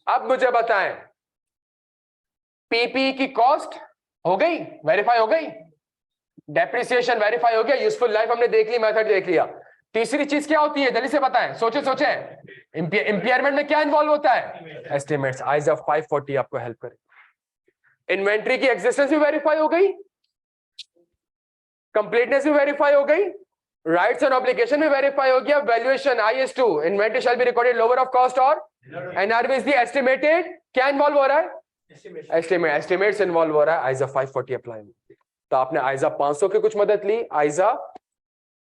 अब मुझे बताएं, पीपी की कॉस्ट हो गई, वेरीफाई हो गई, डेप्रिसिएशन वेरीफाई हो गया, यूजफुल लाइफ हमने देख ली, मेथड देख लिया। तीसरी चीज क्या होती है, जल्दी से बताएं, सोचे सोचे, इंपेयरमेंट में क्या इन्वॉल्व होता है, एस्टिमेट्स। आईजा 540 आपको हेल्प करे। इन्वेंट्री की एग्जिस्टेंस भी वेरीफाई हो गई, कंप्लीटनेस भी वेरीफाई हो गई, राइट्स एंड ऑब्लिगेशन भी वेरीफाई हो गया, valuation IS2 inventory shall be recorded lower of cost और एनआरवी इज द एस्टिमेटेड, क्या इन्वॉल्व हो रहा है, एस्टिमेट्स इन्वॉल्व हो रहा है। आईजा 540 अप्लाई, तो आपने आईजा 500 की कुछ मदद ली, आईजा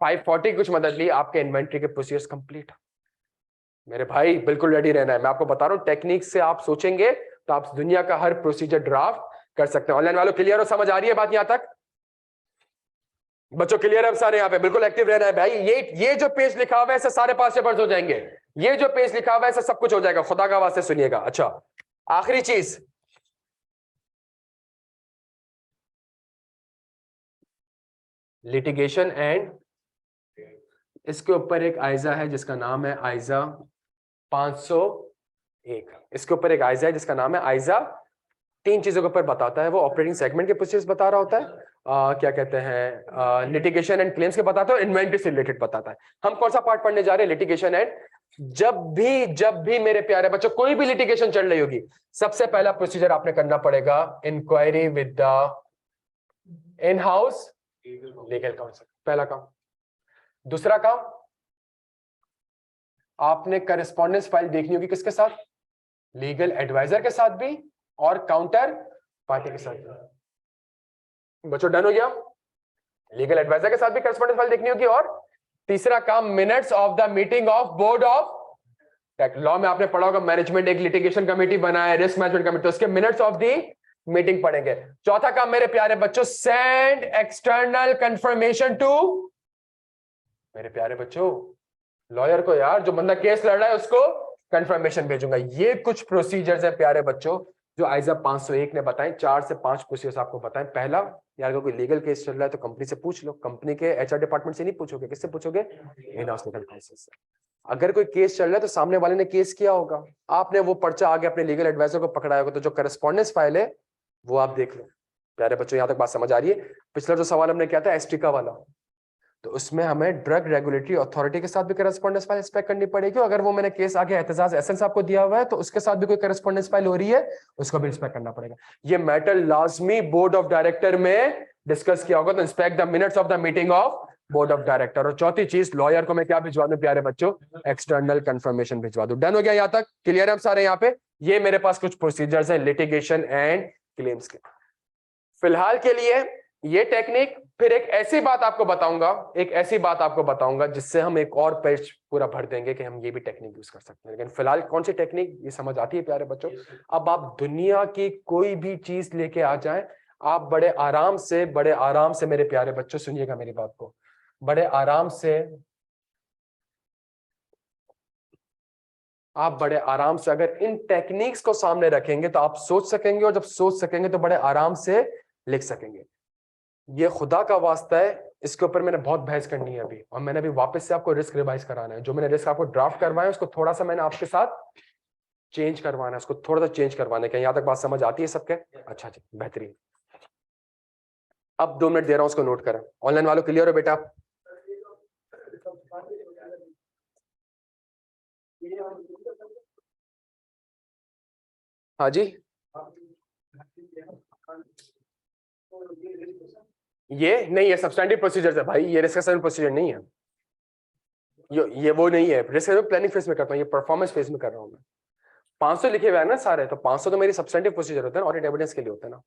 540 की कुछ मदद ली, आपके इन्वेंट्री के प्रोसीजर्स कंप्लीट। मेरे भाई बिल्कुल रेडी रहना है, मैं आपको बता रहा हूं, टेक्निक से आप सोचेंगे तो आप दुनिया का हर प्रोसीजर ड्राफ्ट कर सकते हैं। ऑनलाइन वालों क्लियर हो, समझ आ रही है बात यहां तक? बच्चों क्लियर है सारे यहाँ पे? बिल्कुल एक्टिव रहना है भाई। ये जो पेज लिखा हुआ है ऐसे सारे पास पेपर्स हो जाएंगे, ये जो पेज लिखा हुआ है ऐसे सब कुछ हो जाएगा, खुदा का वास्ते सुनिएगा। अच्छा, आखिरी चीज, लिटिगेशन एंड, इसके ऊपर एक आइजा है जिसका नाम है आइजा 501। इसके ऊपर एक आइजा है जिसका नाम है आइजा, तीन चीजों के ऊपर बताता है वो। ऑपरेटिंग सेगमेंट के प्रोसेस बता रहा होता है, क्या कहते हैं, लिटिगेशन एंड क्लेम्स के बताता है, इन्वेंट्री से रिलेटेड बताता है। हम कौन सा पार्ट पढ़ने जा रहे हैं, लिटिगेशन एंड। जब भी मेरे प्यारे बच्चों कोई भी लिटिगेशन चल रही होगी, सबसे पहला प्रोसीजर आपने करना पड़ेगा, inquiry with the in house legal counsel, पहला काम। दूसरा काम, आपने करस्पॉन्डेंस फाइल देखनी होगी किसके साथ, लीगल एडवाइजर के साथ भी और काउंटर पार्टी के साथ भी। बच्चों डन हो गया, लीगल एडवाइजर के साथ भी करस्पॉन्डेंस फाइल देखनी होगी। और तीसरा काम, minutes of the meeting of board of law में आपने पढ़ा होगा, मैनेजमेंट एक लिटिगेशन कमेटी बनाए, रिस्क मैनेजमेंट कमेटी, तो उसके मिनट्स ऑफ दी मीटिंग पढ़ेंगे। चौथा काम मेरे प्यारे बच्चों, सेंड एक्सटर्नल कंफर्मेशन टू, मेरे प्यारे बच्चों लॉयर को, यार जो बंदा केस लड़ रहा है उसको कंफर्मेशन भेजूंगा। ये कुछ प्रोसीजर्स है प्यारे बच्चों जो आइजा 501 ने बताएं। 4 से 5 प्रोसीजर्स आपको बताएं। पहला, यार अगर कोई लीगल केस चल रहा है तो कंपनी से पूछ लो, कंपनी के HR डिपार्टमेंट से नहीं पूछोगे, किससे पूछोगे, इन हाउस लीगल काउंसिल से। अगर कोई केस चल रहा है तो सामने वाले ने केस किया होगा, आपने वो पर्चा आगे अपने लीगल एडवाइजर को पकड़ाया होगा, तो जो करस्पॉन्डेंस फाइल है वो आप देख लो। प्यारे बच्चों यहां तक बात समझ आ रही है? पिछला जो सवाल हमने किया था एस्ट्रिका वाला, तो उसमें हमें ड्रग रेगुलेटरी अथॉरिटी के साथ भी करस्पॉन्डेंस फाइल इंस्पेक्ट करनी पड़ेगी। अगर वो मैंने केस आगे एहतजाज एसएन साहब को दिया हुआ है तो उसके साथ भी कोई करस्पॉन्डेंस फाइल हो रही है, उसको भी इंस्पेक्ट करना पड़ेगा। ये मैटर लाजमी बोर्ड ऑफ डायरेक्टर में डिस्कस किया होगा, तो inspect the minutes of the meeting of board of director. और चौथी चीज, लॉयर को मैं क्या भिजवा दूं प्यारे बच्चों, एक्सटर्नल कंफर्मेशन भिजवा दूं। डन हो गया यहां तक? क्लियर है हम सारे यहाँ पे? ये मेरे पास कुछ प्रोसीजर्स है लिटिगेशन एंड क्लेम्स के। फिलहाल के लिए ये टेक्निक, फिर एक ऐसी बात आपको बताऊंगा, जिससे हम एक और पेज पूरा भर देंगे कि हम ये भी टेक्निक यूज कर सकते हैं। लेकिन फिलहाल कौन सी टेक्निक, ये समझ आती है प्यारे बच्चों? अब आप दुनिया की कोई भी चीज लेके आ जाएं, आप बड़े आराम से मेरे प्यारे बच्चों सुनिएगा मेरी बात को, बड़े आराम से अगर इन टेक्निक्स को सामने रखेंगे तो आप सोच सकेंगे, और जब सोच सकेंगे तो बड़े आराम से लिख सकेंगे। ये खुदा का वास्ता है, इसके ऊपर मैंने बहुत बहस करनी है अभी, और मैंने अभी वापस से आपको रिस्क रिवाइज कराना है। जो मैंने रिस्क आपको ड्राफ्ट करवाया उसको थोड़ा सा मैंने आपके साथ चेंज करवाना है, उसको थोड़ा सा चेंज करवाने का। यहां तक बात समझ आती है सबके? अच्छा जी, बेहतरीन। अब 2 मिनट दे रहा हूं, उसको नोट करें। ऑनलाइन वालों क्लियर हो बेटा? हाँ जी, ये नहीं है सब्सटैंटिव प्रोसीजर है भाई, ये रिस्क असेसमेंट प्रोसीजर नहीं है। ये वो नहीं है, रिस्क असेसमेंट प्लानिंग फेज में करता हूँ, ये परफॉर्मेंस फेज में कर रहा हूँ मैं। 500 लिखे हुए हैं ना सारे, तो 500 तो मेरी सब्सटैंटिव प्रोसीजर होते हैं, ऑडिट एविडेंस के लिए होते हैं ना।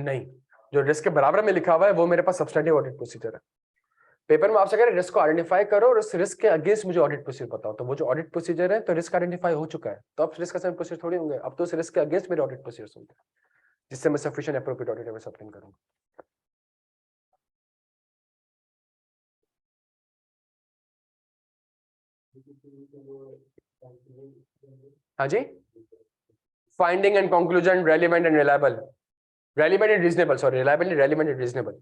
नहीं, जो रिस्क के बराबर में लिखा हुआ है वो मेरे पास सब्सटैंटिव ऑडिट प्रोसीजर है। पेपर में आपसे कह रहे रिस्क को आइडेंटिफाई करो और उस रिस्क के अगेंस्ट मुझे ऑडिट प्रोसीजर बताओ, तो वो जो ऑडिट प्रोसीजर है तो रिस्क आइडेंटिफाई हो चुका है, तो अब रिस्क असेसमेंट प्रोसीजर थोड़ी होंगे, अब तो उस रिस्क के अगेंस्ट मेरे ऑडिट प्रोसीजर होंगे, जिससे मैं sufficient appropriate audit evidence obtain करूंगा। हाँ जी, finding and conclusion, relevant and reliable, relevant and reasonable, sorry reliable and relevant and reasonable.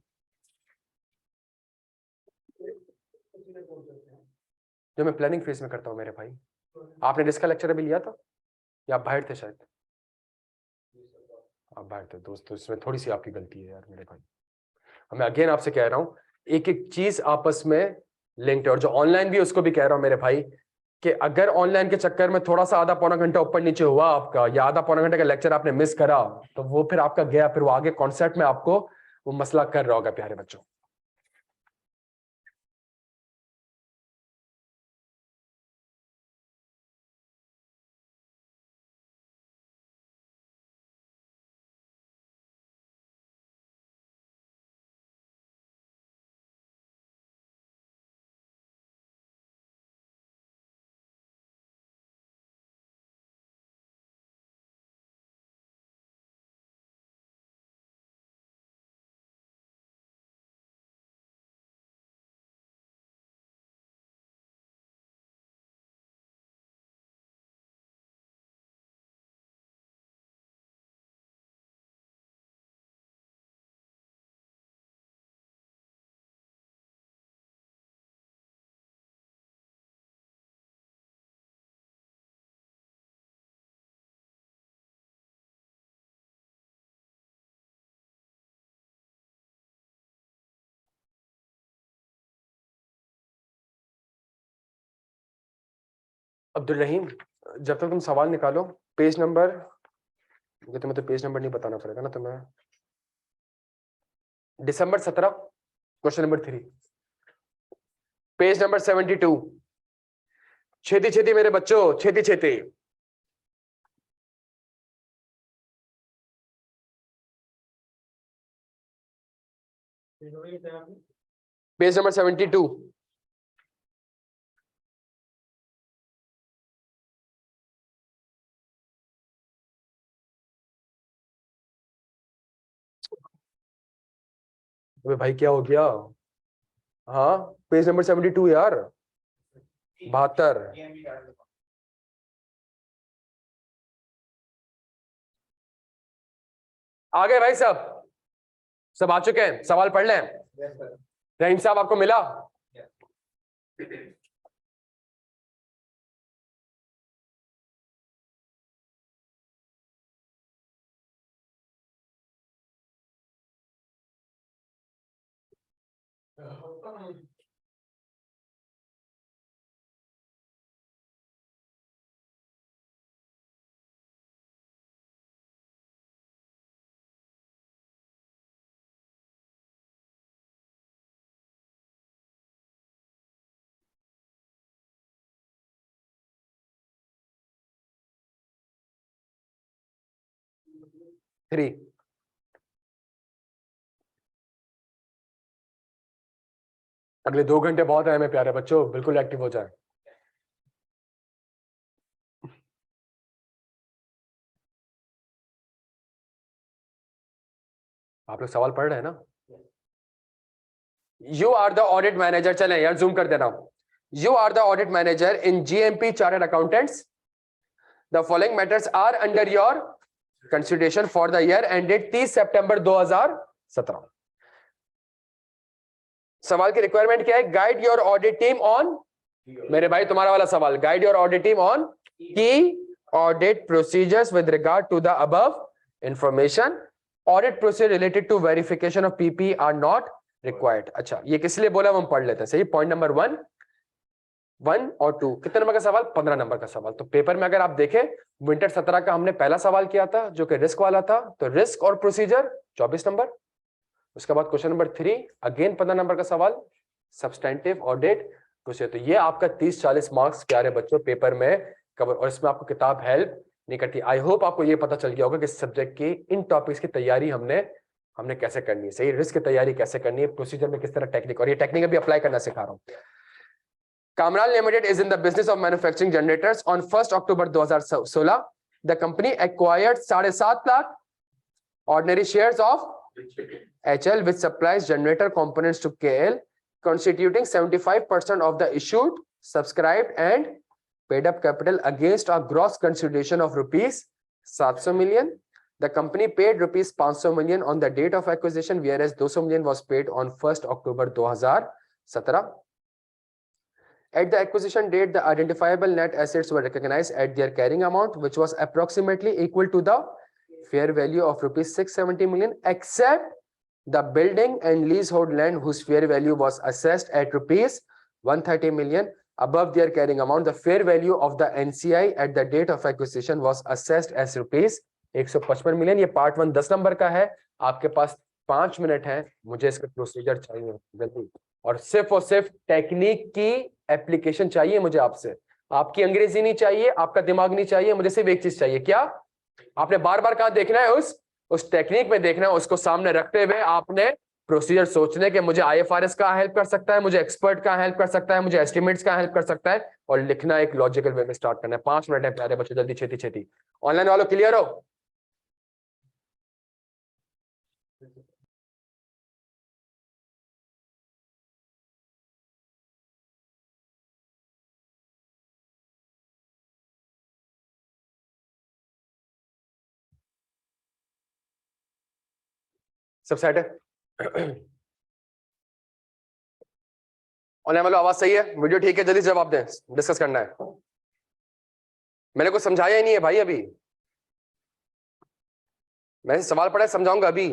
जो मैं प्लानिंग फेज में करता हूँ मेरे भाई। आपने डिस्क का लेक्चर अभी लिया था या आप बाहर थे? शायद आप बाहर थे दोस्तों, इसमें थोड़ी सी आपकी गलती है यार मेरे भाई। मैं अगेन आपसे कह रहा हूँ एक एक चीज आपस में लिंक्ड है, और जो ऑनलाइन भी है उसको भी कह रहा हूँ मेरे भाई कि अगर ऑनलाइन के चक्कर में थोड़ा सा आधा पौना घंटा ऊपर नीचे हुआ आपका, या आधा पौना घंटे का लेक्चर आपने मिस करा, तो वो फिर आपका गया, फिर वो आगे कॉन्सेप्ट में आपको वो मसला कर रहा होगा प्यारे बच्चों। अब्दुल रहीम, जब तक तुम सवाल निकालो, पेज नंबर, ये तुम्हें तो पेज नंबर नहीं बताना पड़ेगा ना तुम्हें। दिसंबर 17, क्वेश्चन नंबर 3, पेज नंबर 72। छेती छेती मेरे बच्चों, छेती छेती। Page number 72। अबे भाई क्या हो गया? हाँ, पेज नंबर 72 यार, 72। आ गए भाई, सब आ चुके हैं, सवाल पढ़ लें। रहीम साहब आपको मिला? थ्री। अगले 2 घंटे बहुत है मेरे प्यारे बच्चों, बिल्कुल एक्टिव हो जाए। आप लोग सवाल पढ़ रहे हैं ना? You are the audit manager, चले यार जूम कर देना। You are the audit manager in GMP chartered accountants. The following matters are under your consideration for the year ended 30 September 2017। सवाल की रिक्वायरमेंट क्या है? Guide your audit team on, मेरे भाई तुम्हारा वाला सवाल, guide your audit team on key audit procedures with regard to the above information. Audit procedure related to verification of PP are not required. अच्छा, ये किस लिए बोला हम पढ़ लेते हैं। सही, पॉइंट नंबर 1 और 2 कितने नंबर का सवाल? 15 नंबर का सवाल। तो पेपर में अगर आप देखें, विंटर 17 का हमने पहला सवाल किया था जो कि रिस्क वाला था, तो रिस्क और प्रोसीजर 24 नंबर। उसके बाद क्वेश्चन नंबर 3 अगेन 15 नंबर का सवाल, सब्सटेंटिव ऑडिट प्रोसीजर। तो ये आपका 30-40 मार्क्स प्यारे बच्चों पेपर में कवर, और इसमें आपको किताब हेल्प नहीं करती। आई होप आपको ये पता चल गया होगा कि सब्जेक्ट की इन टॉपिक्स की तैयारी हमने कैसे करनी है। सही, रिस्क की तैयारी कैसे करनी है, प्रोसीजर में किस तरह टेक्निक, और ये टेक्निक भी अप्लाई करना सिखा रहा हूँ। Kamral Limited is in the business of manufacturing generators. On 1st October 2016, the company acquired 7.5 lakh ordinary shares of HL, which supplies generator components to KL, constituting 75% of the issued, subscribed, and paid up capital against a gross consideration of rupees 700 million. The company paid rupees 500 million on the date of acquisition, whereas 200 million was paid on 1st October 2017. At the acquisition date, the identifiable net assets were recognized at their carrying amount, which was approximately equal to the fair value of rupees 670 million, except the building and leasehold land whose fair value was assessed at rupees 130 million above their carrying amount. The fair value of the NCI at the date of acquisition was assessed as rupees 155 million. ये part 1 10 number का है. आपके पास 5 minute है, मुझे इसका procedure चाहिए जल्दी, और सिर्फ टेक्निक की एप्लीकेशन चाहिए मुझे आपसे. आपकी अंग्रेजी नहीं चाहिए, आपका दिमाग नहीं चाहिए, मुझे सिर्फ एक चीज चाहिए. क्या आपने बार बार कहां देखना है? उस टेक्निक में देखना है. उसको सामने रखते हुए आपने प्रोसीजर सोचने के मुझे IFRS का हेल्प कर सकता है, मुझे एक्सपर्ट का हेल्प कर सकता है, मुझे एस्टिमेट्स का हेल्प कर सकता है, और लिखना एक लॉजिकल वे में स्टार्ट करना है. 5 मिनट है प्यारे बच्चों, जल्दी छेती छेती. ऑनलाइन वालों क्लियर हो? सब सेट है? ऑनलाइन वालों आवाज सही है? वीडियो ठीक है? जल्दी जवाब दें, डिस्कस करना है. मैंने कुछ समझाया ही नहीं है भाई अभी. मैंने सवाल पढ़ा है, समझाऊंगा अभी.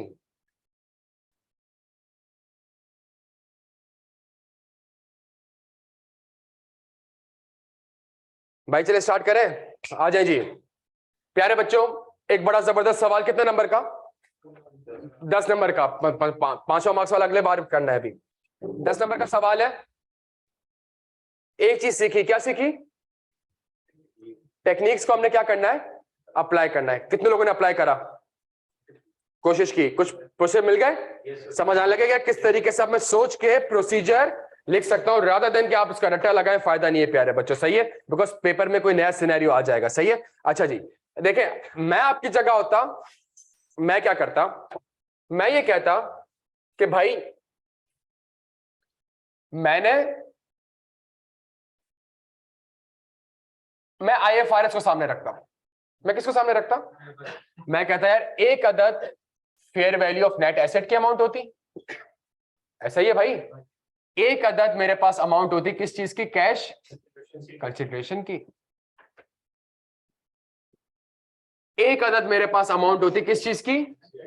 भाई चले स्टार्ट करें, आ जाए जी. प्यारे बच्चों, एक बड़ा जबरदस्त सवाल, कितने नंबर का? 10 नंबर का. 500 मार्क्स वाला अगले बार करना है. अभी 10 नंबर का सवाल है. एक चीज सीखी. क्या सीखी? टेक्निक्स को हमने क्या करना है? अप्लाई करना है. कितने लोगों ने अप्लाई करा? कोशिश की? कुछ प्रोसेस मिल गए? समझ आने लगेगा किस तरीके से मैं सोच के प्रोसीजर लिख सकता हूं, रादर देन कि आप उसका रट्टा लगाएं. फायदा नहीं है प्यारे बच्चों. सही है? बिकॉज पेपर में कोई नया सिनेरियो आ जाएगा. सही है? अच्छा जी, देखें, मैं आपकी जगह होता, मैं क्या करता? मैं ये कहता कि भाई मैं IFRS को सामने रखता हूं. मैं किसको सामने रखता? मैं कहता यार एक अदद fair value of net asset की अमाउंट होती. ऐसा ही है भाई. एक अदद मेरे पास अमाउंट होती किस चीज की? कैश कंसिडरेशन की. एक अदद मेरे पास अमाउंट होती किस चीज की?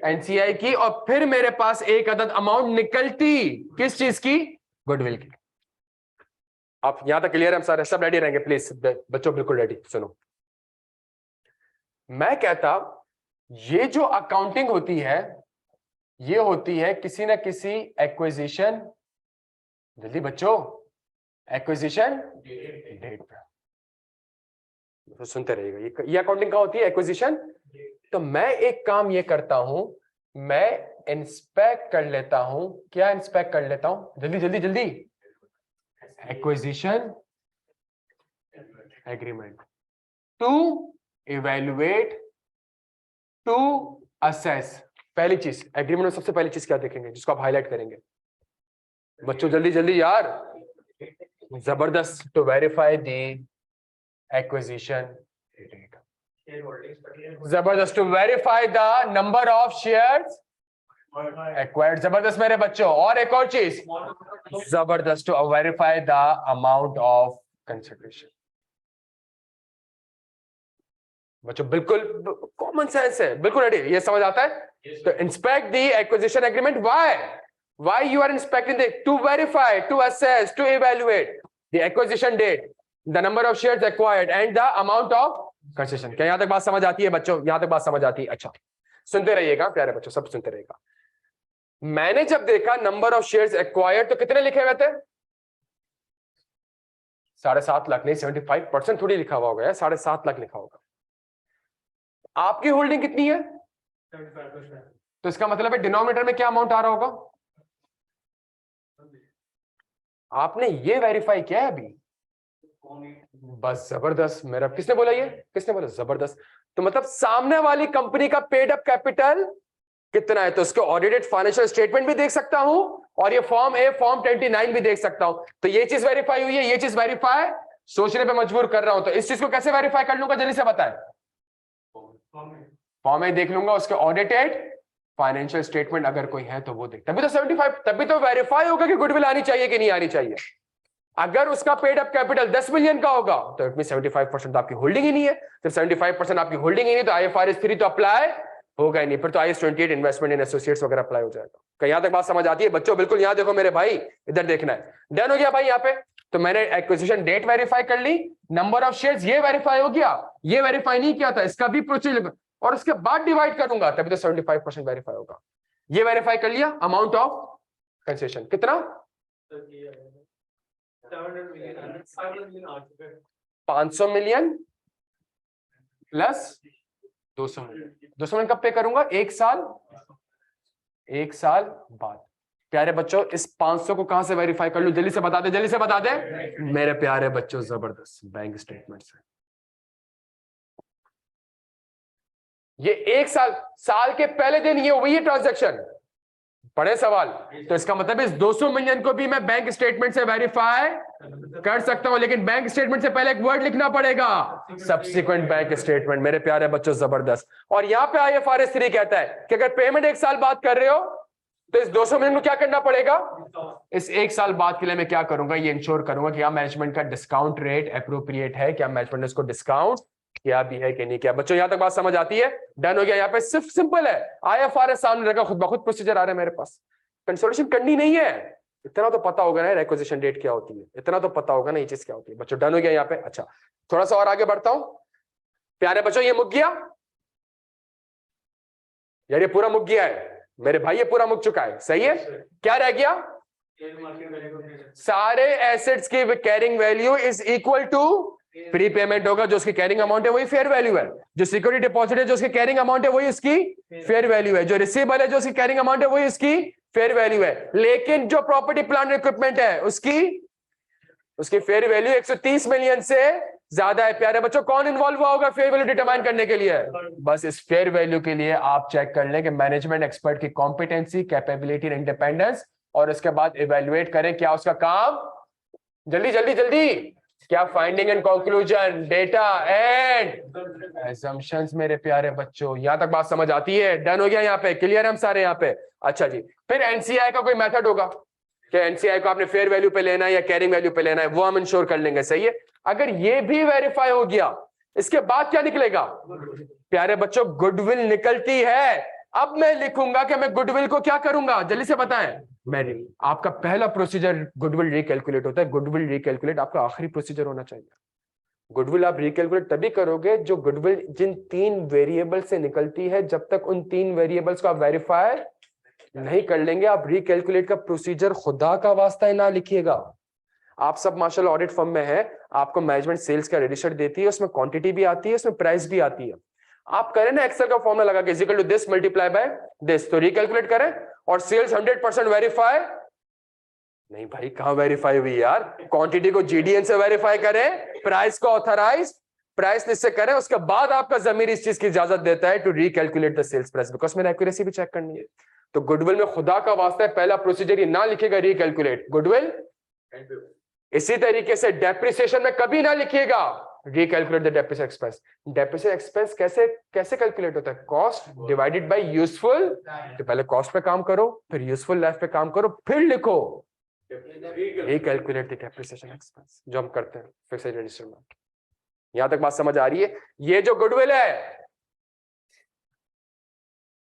NCI की. और फिर मेरे पास एक अदद अमाउंट निकलती किस चीज की? गुडविल की. आप यहां तक क्लियर है? हम सारे सब रेडी रहेंगे प्लीज बच्चों, बिल्कुल रेडी. सुनो, मैं कहता ये जो अकाउंटिंग होती है ये होती है किसी ना किसी एक्विजिशन, जल्दी बच्चों, एक्विजिशन डेट पे. तो सुनते रहिएगा, ये अकाउंटिंग का होती है एक्विजिशन. तो मैं एक काम ये करता हूं, मैं इंस्पेक्ट कर लेता हूं. क्या इंस्पेक्ट कर लेता हूं? जल्दी जल्दी जल्दी. Acquisition agreement to evaluate to assess. पहली चीज एग्रीमेंट में सबसे पहली चीज क्या देखेंगे जिसको आप हाईलाइट करेंगे? बच्चों जल्दी जल्दी यार, जबरदस्त. टू वेरीफाई द एक्विजिशन, जबरदस्त. To verify the number of shares acquired, जबरदस्त मेरे बच्चों. और एक और चीज जबरदस्त, to verify the amount of consideration. बच्चों बिल्कुल कॉमन सेंस है, बिल्कुल रेडी. ये समझ आता है? तो inspect the acquisition agreement. Why you are inspecting the? To verify, to assess, to evaluate the acquisition date, the number of shares acquired and the amount of concession. क्या यहां तक बात समझ आती है बच्चों? यहां तक बात समझ आती है? अच्छा, सुनते रहिएगा प्यारे बच्चों, सब सुनते रहिएगा. मैंने जब देखा नंबर ऑफ शेयर्स एक्वायर्ड तो कितने लिखे हुए थे? 7.5 लाख. नहीं, 75% थोड़ी लिखा हुआ होगा यार, 7.5 लाख लिखा होगा. आपकी होल्डिंग कितनी है? 75%. तो इसका मतलब है डिनोमिनेटर में क्या अमाउंट आ रहा होगा? आपने ये वेरीफाई किया है अभी? बस जबरदस्त. मेरा किसने बोला? ये किसने बोला? जबरदस्त. तो मतलब सामने वाली कंपनी का पेड अप कैपिटल कितना है, तो उसके ऑडिटेड फाइनेंशियल स्टेटमेंट भी देख सकता हूं, और ये फॉर्म ए फॉर्म 29 भी देख सकता हूं. तो ये चीज वेरीफाई हुई है, ये चीज वेरीफाई सोचने पे मजबूर कर रहा हूं. तो इस चीज को कैसे वेरीफाई कर लूंगा? जल्दी से बताएं. फॉर्म ए देख लूंगा, उसके ऑडिटेड फाइनेंशियल स्टेटमेंट अगर कोई है तो वो देख. तभी तो 75, तभी तो वेरीफाई होगा कि गुडविल आनी चाहिए कि नहीं आनी चाहिए. अगर उसका पेड अप कैपिटल 10 मिलियन का होगा तो इट मीन 75% आपकी होल्डिंग ही नहीं है। जब 75% आपकी होल्डिंग ही नहीं तो IFRS 3 तो अप्लाई होगा ही नहीं, फिर तो IAS 28 इन्वेस्टमेंट इन एसोसिएट्स वगैरह अप्लाई हो जाएगा। क्या यहां तक बात समझ आती है बच्चों? बिल्कुल, यहां देखो मेरे भाई, इधर देखना है। डन हो गया भाई यहाँ पे? तो मैंने एक्विजिशन डेट वेरीफाई कर ली, नंबर ऑफ शेयर्स ये वेरीफाई हो गया, ये वेरीफाई नहीं किया था इसका भी प्रोसीजर, और उसके बाद डिवाइड करूंगा तभी तो 75% वेरीफाई होगा। ये वेरीफाई कर लिया। अमाउंट ऑफ कंसेशन कितना? 500 मिलियन प्लस 200 मिलियन। 200 मिलियन कब पे करूंगा? 1 साल बाद। प्यारे बच्चों, इस 500 को कहां से वेरीफाई कर लूं? जल्दी से बता दे, जल्दी से बता दे मेरे प्यारे बच्चों। जबरदस्त, बैंक स्टेटमेंट से। ये 1 साल के पहले दिन ये हुई है ट्रांजैक्शन। बड़े सवाल। तो इसका मतलब इस 200 मिलियन को भी मैं बैंक स्टेटमेंट से वेरीफाई कर सकता हूं, लेकिन बैंक स्टेटमेंट से पहले एक वर्ड लिखना पड़ेगा, सब्सिक्वेंट बैंक स्टेटमेंट। मेरे प्यारे बच्चों जबरदस्त। और यहां पे IFRS 3 कहता है कि अगर पेमेंट 1 साल बाद कर रहे हो तो इस 200 मिलियन को क्या करना पड़ेगा? इस 1 साल बाद के लिए मैं क्या करूंगा? ये इंश्योर करूंगा कि क्या मैनेजमेंट का डिस्काउंट रेट एप्रोप्रिएट है, क्या मैनेजमेंट ने इसको डिस्काउंट क्या भी है कि नहीं किया। बच्चों यहां तक बात समझ आती है? डन हो गया। यहाँ पे सिर्फ सिंपल है, IFRS सामने रखा, खुद ब खुद प्रोसीजर आ रहा है मेरे पास, कंसोलिडेशन करनी नहीं है। इतना तो पता होगा ना एक्विजिशन डेट क्या होती है, इतना तो पता होगा ना ये चीज क्या होती है। बच्चों डन हो गया यहाँ पे? अच्छा, थोड़ा सा और आगे बढ़ता हूं। प्यारे बच्चों, ये मुक गया यार, ये पूरा मुक गया है मेरे भाई, ये पूरा मुक चुका है। सही है? क्या रह गया? सारे एसेट्स की carrying value is equal to prepayment होगा, जो उसकी कैरिंग अमाउंट है वही फेयर वैल्यू है। जो सिक्योरिटी डिपॉजिट है जो उसकी कैरिंग अमाउंट है वही इसकी फेयर वैल्यू है। जो रिसीवेबल है जो उसकी कैरिंग अमाउंट है वही इसकी फेयर वैल्यू है। लेकिन जो प्रॉपर्टी प्लांट इक्विपमेंट है उसकी फेयर वैल्यू 130 मिलियन से ज्यादा है। प्यारे बच्चों, कौन इन्वॉल्व हुआ होगा फेयर वैल्यू डिटरमाइन करने के लिए? बस इस फेयर वैल्यू के लिए आप चेक कर लें कि मैनेजमेंट एक्सपर्ट की कॉम्पिटेंसी, कैपेबिलिटी, इंडिपेंडेंस, और उसके बाद इवेल्युएट करें क्या उसका काम। जल्दी जल्दी जल्दी। क्या finding and conclusion, data and assumptions. मेरे प्यारे बच्चों यहां तक बात समझ आती है? डन हो गया यहाँ पे? क्लियर है हम सारे यहाँ पे? अच्छा जी, फिर NCI का कोई मेथड होगा कि NCI को आपने फेयर वैल्यू पे लेना है या कैरिंग वैल्यू पे लेना है, वो हम इंश्योर कर लेंगे। सही है? अगर ये भी वेरीफाई हो गया, इसके बाद क्या निकलेगा? प्यारे बच्चों, गुडविल निकलती है। अब मैं लिखूंगा कि मैं गुडविल को क्या करूंगा, जल्दी से बताएं। मेरी आपका पहला प्रोसीजर गुडविल रिकैलकुलेट होता है। गुडविल रिकैलकुलेट आपका आखिरी प्रोसीजर होना चाहिए। गुडविल आप रिकैलकुलेट तभी करोगे जो गुडविल जिन 3 वेरिएबल से निकलती है, जब तक उन 3 वेरिएबल्स को आप वेरीफाई नहीं कर लेंगे, आप रिकैलकुलेट का प्रोसीजर खुदा का वास्ता ना लिखिएगा। आप सब माशाल्लाह ऑडिट फर्म में है, आपको मैनेजमेंट सेल्स का रजिस्टर देती है, उसमें क्वांटिटी भी आती है, उसमें प्राइस भी आती है। आप करें ना एक्सेल का फॉर्मूला लगा के equal to this multiply by this, तो रिकैलकुलेट करें और सेल्स 100% वेरीफाई नहीं भाई, कहां वेरीफाई हुई यार? क्वांटिटी को GDN से वेरीफाई करें, प्राइस को ऑथराइज प्राइस लिस्ट से करें, उसके बाद आपका ज़मीर इस चीज की इजाजत देता है to recalculate the sales price, because मैंने एक्यूरेसी भी चेक करनी है। तो गुडविल में खुदा का वास्ता है पहला प्रोसीजर ये ना लिखेगा रिकैलकुलेट गुडविल। इसी तरीके से डेप्रिसिएशन में कभी ना लिखिएगा recalculate the depreciation expense. Depreciation expense कैसे कैलकुलेट होता है? Cost divided by useful. तो पहले कॉस्ट पे काम करो, फिर यूजफुल लाइफ पे काम करो, फिर लिखो रिकैलकुलेट द डेप्रिसिएशन एक्सपेंस, जो हम करते हैं फिक्स्ड रजिस्टर में। यहां तक बात समझ आ रही है? ये जो गुडविल है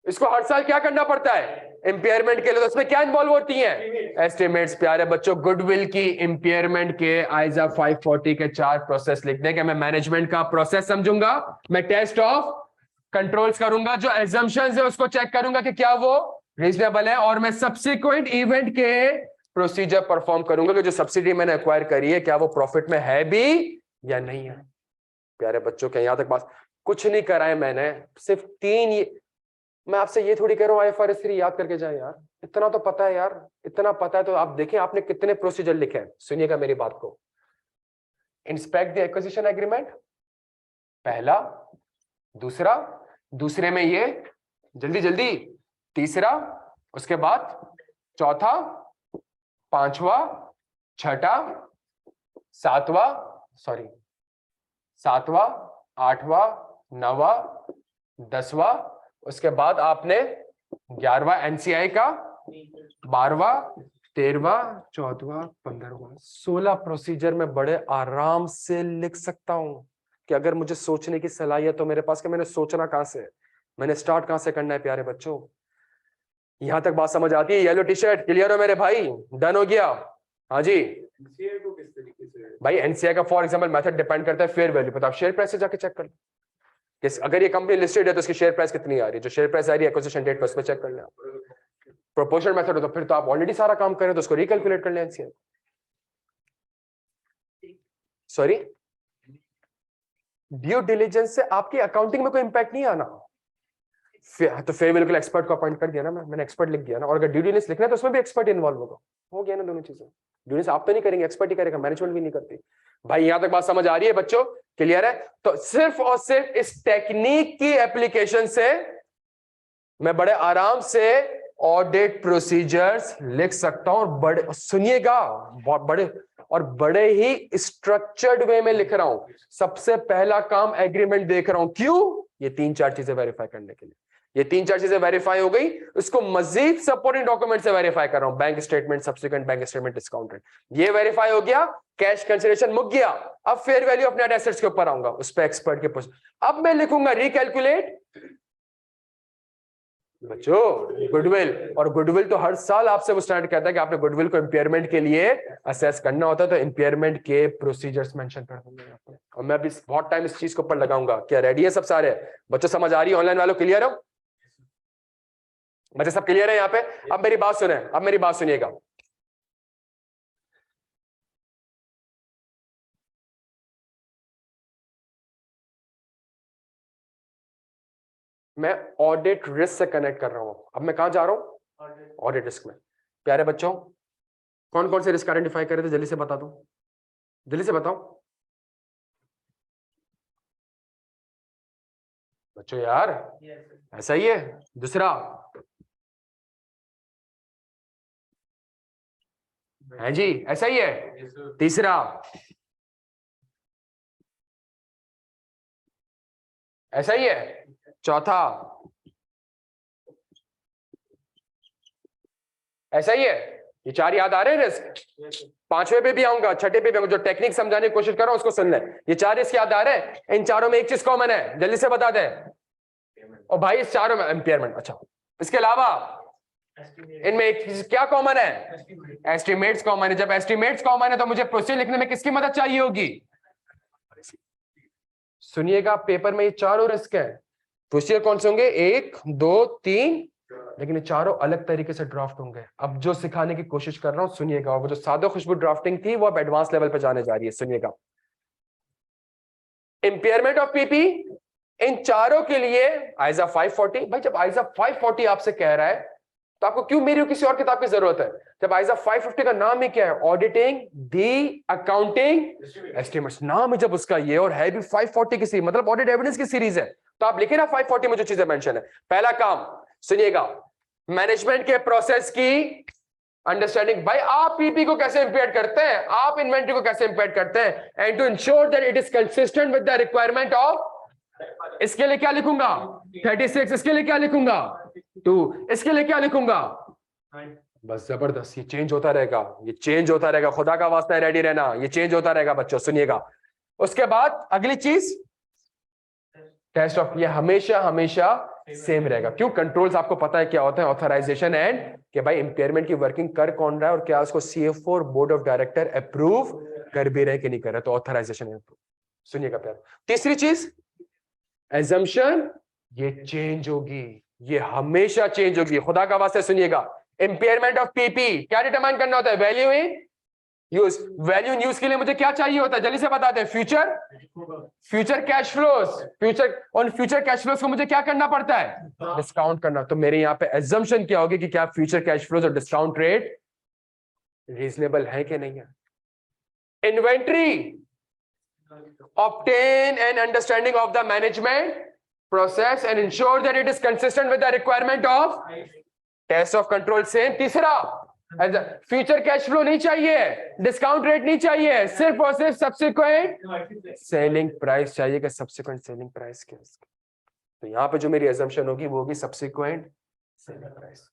इसको हर साल क्या करना पड़ता है इंपेयरमेंट के लिए, तो उसमें क्या इन्वॉल्व होती हैं? एस्टिमेट्स। प्यारे बच्चों, गुडविल की इंपेयरमेंट के आईजा 540 के 4 प्रोसेस लिखने के मैं मैनेजमेंट का प्रोसेस समझूंगा, मैं टेस्ट ऑफ कंट्रोल्स करूंगा, जो एजम्पशंस है उसको चेक करूंगा कि क्या वो रीजनेबल है, और मैं सब्सिक्वेंट इवेंट के प्रोसीजर परफॉर्म करूंगा कि जो सब्सिडी मैंने एक्वायर करी है क्या वो प्रॉफिट में है भी या नहीं है। प्यारे बच्चों के यहां तक बात कुछ नहीं कराए मैंने, सिर्फ 3 मैं आपसे ये थोड़ी कह रहा हूं IFRS 3 याद करके जाए यार, इतना तो पता है यार, इतना पता है तो आप देखें आपने कितने प्रोसीजर लिखे हैं। सुनिएगा मेरी बात को। इंस्पेक्ट द एक्विजिशन एग्रीमेंट पहला, दूसरे में ये जल्दी जल्दी, तीसरा, उसके बाद चौथा, पांचवा, छठा, सातवां, आठवां, 9वां, 10वां, उसके बाद आपने 11वां NCI का, 12वां, 13वां, 14वां, 15वां, 16 प्रोसीजर में बड़े आराम से लिख सकता हूं कि अगर मुझे सोचने की सलाहियत तो मेरे पास, कि मैंने सोचना कहां से, मैंने स्टार्ट कहां से करना है प्यारे बच्चों। यहां तक बात समझ आती है? येलो टी शर्ट क्लियर हो मेरे भाई? डन हो गया? हाँ जी एनसीआई को किस तरीके से भाई, एनसीआई का फॉर एग्जांपल मेथड डिपेंड करता है फेयर वैल्यू पर। आप शेयर प्राइस से जाके चेक कर लो कि अगर ये कंपनी लिस्टेड है तो उसकी शेयर प्राइस कितनी आ रही है, जो शेयर प्राइस आ रही है एक्विजिशन डेट पर, उसमें चेक कर लें। प्रोपोर्शनल मेथड हो तो फिर तो आप ऑलरेडी सारा काम करें तो उसको रिकैलकुलेट कर लें एनसीआई। सॉरी, ड्यू डिलिजेंस से आपकी अकाउंटिंग में कोई इंपैक्ट नहीं आना। तो फेयर वैल्यू के एक्सपर्ट को अपॉइंट कर दिया ना, मैंने एक्सपर्ट लिख दिया ना। और अगर ड्यू डिलिजेंस लिखना है तो उसमें भी एक्सपर्ट इन्वॉल्व होगा। हो गया ना दोनों चीजें। ड्यू डिलिजेंस आप तो नहीं करेंगे, एक्सपर्ट ही करेगा, मैनेजमेंट भी नहीं करती। भाई यहां तक बात समझ आ रही है बच्चों? क्लियर है? तो सिर्फ और सिर्फ इस टेक्निक की एप्लीकेशन से मैं बड़े आराम से ऑडिट प्रोसीजर्स लिख सकता हूं। और बड़े, सुनिएगा, बहुत बड़े और बड़े ही स्ट्रक्चर्ड वे में लिख रहा हूं। सबसे पहला काम एग्रीमेंट देख रहा हूं। क्यों? ये 3-4 चीजें वेरीफाई करने के लिए। ये 3-4 चीजें वेरीफाई हो गई, उसको मजीद सपोर्टिंग डॉक्यूमेंट से वेरीफाई कर रहा हूं। Bank statement, subsequent bank statement, discount rate, ये वेरीफाई हो गया। कैश कंसिडरेशन मुक गया। अब फेयर वैल्यू अपने नेट एसेट्स के ऊपर आऊंगा, उस पर एक्सपर्ट के पोस्ट। अब मैं लिखूंगा रिकैलकुलेट बच्चों गुडविल। और गुडविल तो हर साल आपसे वो स्टैंडर्ड कहता है कि आपने गुडविल को इंपेयरमेंट के लिए असेस करना होता है, तो इंपेयरमेंट के प्रोसीजर्स मेंशन कर दूंगा यहाँ पे। और मैं अभी बहुत टाइम इस चीज के ऊपर लगाऊंगा। क्या रेडी है सब सारे बच्चों? समझ आ रही है? ऑनलाइन वालों क्लियर हो बच्चे? सब क्लियर है यहाँ पे? अब मेरी बात सुने, अब मेरी बात सुनिएगा। मैं ऑडिट रिस्क से कनेक्ट कर रहा हूं। अब मैं कहां जा रहा हूं? ऑडिट रिस्क में। प्यारे बच्चों, कौन कौन से रिस्क आइडेंटिफाई करे थे? जल्दी से बता दो, जल्दी से बताओ बच्चों यार। ऐसा ही है। दूसरा है जी, ऐसा ही है। तीसरा ऐसा ही है। चौथा ऐसा ही है। ये 4 याद आ रहे हैं रिस्क? 5वें पे भी आऊंगा, 6ठे पे भी आऊंगा। जो टेक्निक समझाने की कोशिश कर रहा हूं उसको सुन ले। ये 4 रिस्क याद आ रहे हैं? इन चारों में एक चीज कॉमन है, जल्दी से बता दे। और भाई इस चारों में इंपेयरमेंट, अच्छा इसके अलावा इनमें एक चीज क्या कॉमन है? एस्टिमेट्स कॉमन है। जब एस्टिमेट्स कॉमन है तो मुझे प्रोसीजर लिखने में किसकी मदद चाहिए होगी? सुनिएगा, पेपर में ये चारों रिस्क है। प्रोसीजर कौन से होंगे? 1, 2, 3, लेकिन ये चारों अलग तरीके से ड्राफ्ट होंगे। अब जो सिखाने की कोशिश कर रहा हूं सुनिएगा। और वो जो सादा खुशबू ड्राफ्टिंग थी वो अब एडवांस लेवल पे जाने जा रही है। सुनिएगा, इंपेयरमेंट ऑफ पीपी इन चारों के लिए आइजा 540। भाई जब आइजा 540 आपसे कह रहा है तो आपको क्यों मेरी किसी और किताब की जरूरत है? जब आइजा 550 का नाम ही क्या है? Auditing the accounting estimates. नाम है जब उसका ये, और है भी 540 की सीरीज, मतलब ऑडिट एविडेंस की सीरीज है। तो आप लिखे ना 540 में जो चीजें मेंशन है। पहला काम सुनिएगा, मैनेजमेंट के प्रोसेस की अंडरस्टैंडिंग। भाई आप पीपी को कैसे इंपेयर करते हैं, आप इन्वेंटरी को कैसे इंपेयर करते हैं, and to ensure that it is consistent with the requirement of. इसके लिए क्या लिखूंगा? 36। इसके लिए क्या लिखूंगा? 2। इसके लिए क्या लिखूंगा? बस जबरदस्त, ये चेंज होता रहेगा, ये चेंज होता रहेगा। खुदा का वास्ता है, रेडी रहना, ये चेंज होता रहेगा बच्चों। सुनिएगा, उसके बाद अगली चीज टेस्ट ऑफ। ये हमेशा हमेशा सेम रहेगा। क्यों? कंट्रोल्स आपको पता है क्या होता है? ऑथराइजेशन एंड कि भाई इंपेयरमेंट की वर्किंग कर कौन रहा है और क्या उसको सीएफओ और बोर्ड ऑफ डायरेक्टर अप्रूव कर भी रहे कि नहीं कर रहे, तो ऑथराइजेशन एंड अप्रूव। सुनिएगा प्यार, तीसरी चीज एजम्पशन, ये चेंज होगी, ये हमेशा चेंज होगी। खुदा का वास्ते सुनिएगा, इंपेयरमेंट ऑफ पीपी क्या डिटरमाइन करना होता है? Value in use. Value in use के लिए मुझे क्या चाहिए होता है? जल्दी से बताते हैं। Future cash flows. Future cash flows को मुझे क्या करना पड़ता है? डिस्काउंट करना। तो मेरे यहाँ पे एजम्पशन क्या होगी कि क्या फ्यूचर कैश फ्लोज और डिस्काउंट रेट रीजनेबल है कि नहीं है? Inventory, obtain an understanding of the management process and ensure that it is consistent with the requirement of test of control। Same. तीसरा, फ्यूचर कैश फ्लो नहीं चाहिए, discount rate नहीं चाहिए, सिर्फ और सिर्फ सब्सिक्वेंट सेलिंग प्राइस चाहिए। कि सब्सिक्वेंट सेलिंग प्राइस क्या है? तो यहां पे जो मेरी assumption होगी वो होगी सब्सिक्वेंट सेलिंग प्राइस।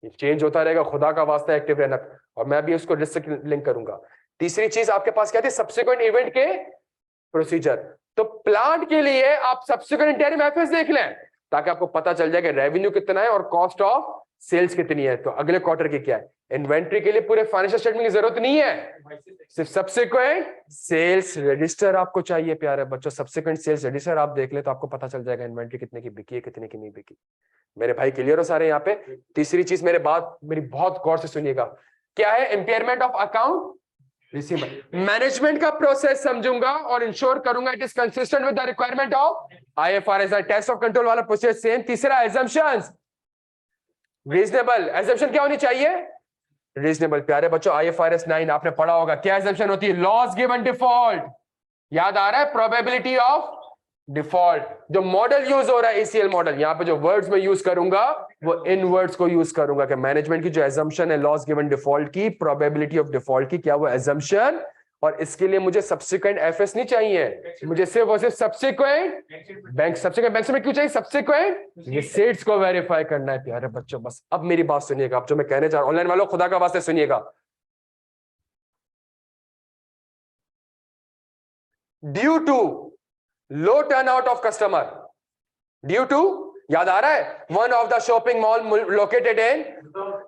चेंज होता रहेगा, खुदा का वास्ता एक्टिव रहना, और मैं भी उसको रिस्क से लिंक करूंगा। तीसरी चीज आपके पास क्या थी, सब्सिक्वेंट इवेंट के प्रोसीजर। तो प्लांट के लिए आप सब्सिक्वेंट इंटरिम एफएस देख लें ताकि आपको पता चल जाए कि रेवेन्यू कितना है और कॉस्ट ऑफ सेल्स कितनी है, तो अगले क्वार्टर की क्या है। इन्वेंट्री के लिए पूरे फाइनेंशियल स्टेटमेंट की जरूरत नहीं है, सिर्फ सब्सिक्वेंट सेल्स रजिस्टर आपको चाहिए प्यारे बच्चों। सब्सिक्वेंट सेल्स रजिस्टर आप देख ले तो आपको पता चल जाएगा इन्वेंट्री कितने की बिकी है, कितने की नहीं बिकी। मेरे भाई क्लियर हो सारे यहाँ पे। तीसरी चीज मेरी बहुत गौर से सुनिएगा, क्या है, impairment of account receivable. Management का प्रोसेस समझूंगा और इंश्योर करूंगा it is consistent with the requirement of IFRS, test of control वाला प्रोसेस सेम। तीसरा एजम्पशंस रीजनेबल। एजम्पशन क्या होनी चाहिए, रीजनेबल। प्यारे बच्चों आईएफआरएस 9 आपने पढ़ा होगा, क्या एजम्पशन होती है, लॉस गिवन डिफॉल्ट, याद आ रहा है, प्रोबेबिलिटी ऑफ डिफॉल्ट। जो मॉडल यूज हो रहा है एसीएल मॉडल, यहां पे जो वर्ड्स में यूज करूंगा वो इन वर्ड्स को यूज करूंगा कि मैनेजमेंट की जो एजम्पशन है लॉस गिवन डिफॉल्ट की, प्रोबेबिलिटी ऑफ डिफॉल्ट की, क्या वो एजम्पशन, और इसके लिए मुझे सब्सिक्वेंट एफएस नहीं चाहिए, मुझे सिर्फ और सिर्फ सब्सिक्वेंट बैंक। सब्सिक्वेंट बैंक में क्यों चाहिए, सब्सिक्वेंट रिसीट्स को वेरीफाई करना है प्यारे बच्चों। बस अब मेरी बात सुनिएगा, अब जो मैं कहने जा रहा हूं, ऑनलाइन वालों खुदा का वास्ते सुनिएगा। Due to low turnout of customer, due to, याद आ रहा है, one of the shopping mall located in,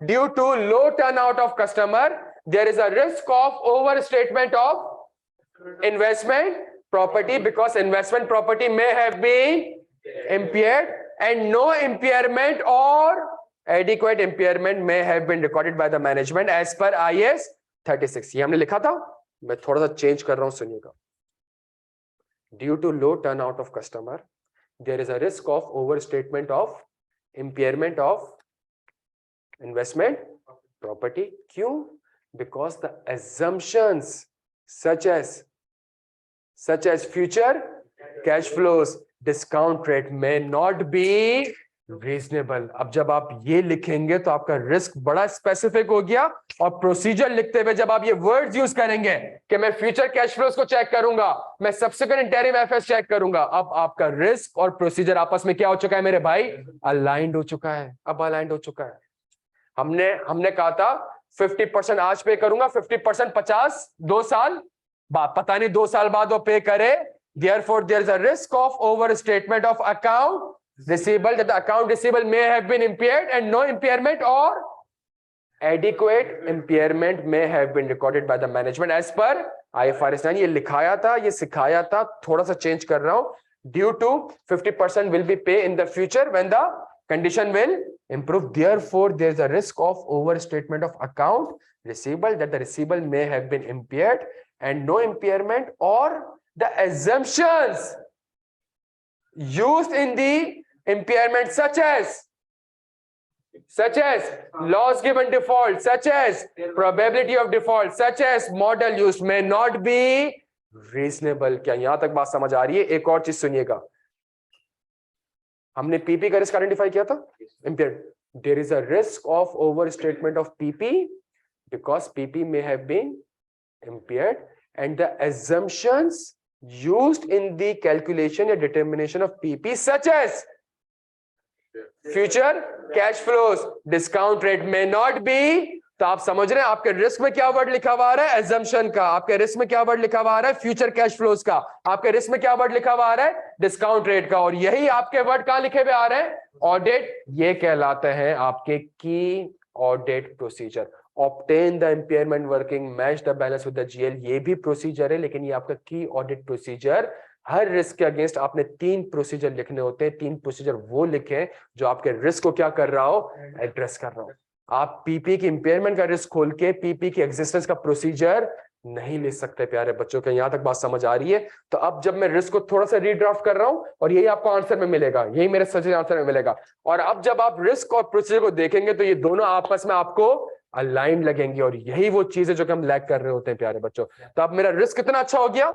due to low turnout of customer there is a risk of overstatement of investment property because investment property may have been impaired and no impairment or adequate impairment may have been recorded by the management as per IAS 36। ये हमने लिखा था, मैं थोड़ा सा change कर रहा हूं, सुनिएगा। due to low turnout of customer there is a risk of overstatement of impairment of investment property। क्यों, because the assumptions such as future cash flows, discount rate may not be reasonable। अब जब आप ये लिखेंगे तो आपका risk बड़ा specific हो गया, और प्रोसीजर लिखते हुए जब आप ये वर्ड्स यूज करेंगे कि मैं फ्यूचर कैश फ्लोज को चेक करूंगा, मैं सब्सिक्वेंट इंटरिम एफएस चेक करूंगा, अब आपका रिस्क और प्रोसीजर आपस में क्या हो चुका है मेरे भाई, अलाइंड हो चुका है। अब अलाइंड हो चुका है। हमने कहा था 50% आज पे करूंगा, 50% 2 साल बाद, पता नहीं 2 साल बाद वो पे करे। Therefore, there is a risk of overstatement of account receivable, that the account receivable may have been impaired and no impairment or adequate impairment may have been recorded by the management as per IFRS 9। ये लिखाया था, ये सिखाया था, थोड़ा सा change कर रहा हूं। Due to 50% will be paid in the future when the condition will improve, therefore there is a risk of overstatement of account receivable, that the receivable may have been impaired and no impairment or the assumptions used in the impairment such as loss given default, such as probability of default, such as model used may not be reasonable। क्या यहां तक बात समझ आ रही है। एक और चीज सुनिएगा, हमने पीपी का रिस्क आइडेंटिफाई किया था, impaired, there is a risk of overstatement of PP because PP may have been impaired and the assumptions used in the calculation or determination of PP such as future cash flows, discount rate may not be। तो आप समझ रहे हैं आपके risk में क्या word लिखा हुआ आ रहा है, एजम्पशन का, आपके रिस्क में क्या वर्ड लिखा हुआ आ रहा है, फ्यूचर कैश फ्लोज का, आपके रिस्क में क्या वर्ड लिखा हुआ आ रहा है, डिस्काउंट रेट का, और यही आपके वर्ड कहां लिखे हुए आ रहे हैं, ऑडिट। ये कहलाते हैं आपके की audit procedure. Obtain the impairment working, match the balance with the GL, ये भी प्रोसीजर है, लेकिन ये आपका की ऑडिट प्रोसीजर। हर रिस्क के अगेंस्ट आपने 3 प्रोसीजर लिखने होते हैं। 3 प्रोसीजर वो लिखें जो आपके रिस्क को क्या कर रहा हो, एड्रेस कर रहा हो। आप पीपी की इंपेयरमेंट का रिस्क खोल के पीपी की एग्जिस्टेंस का प्रोसीजर नहीं ले सकते प्यारे बच्चों के। यहां तक बात समझ आ रही है। तो अब जब मैं रिस्क को थोड़ा सा रीड्राफ्ट कर रहा हूं, और यही आपको आंसर में मिलेगा, यही मेरे सच आंसर में मिलेगा। और अब जब आप रिस्क और प्रोसीजर को देखेंगे तो ये दोनों आपस में आपको अलाइन लगेंगे, और यही वो चीज है जो कि हम लैक कर रहे होते हैं प्यारे बच्चों। तो अब मेरा रिस्क कितना अच्छा हो गया।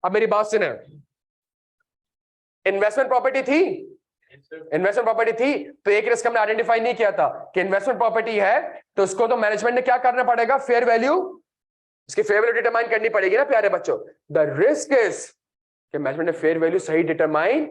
अब मेरी बात सुने, इन्वेस्टमेंट प्रॉपर्टी थी, इन्वेस्टमेंट प्रॉपर्टी थी, तो एक रिस्क हमने आइडेंटिफाई नहीं किया था कि इन्वेस्टमेंट प्रॉपर्टी है, तो उसको तो मैनेजमेंट ने क्या करना पड़ेगा, फेयर वैल्यू, इसकी फेयर वैल्यू डिटरमाइन करनी पड़ेगी ना प्यारे बच्चों। द रिस्क इज कि मैनेजमेंट ने फेयर वैल्यू सही डिटरमाइन,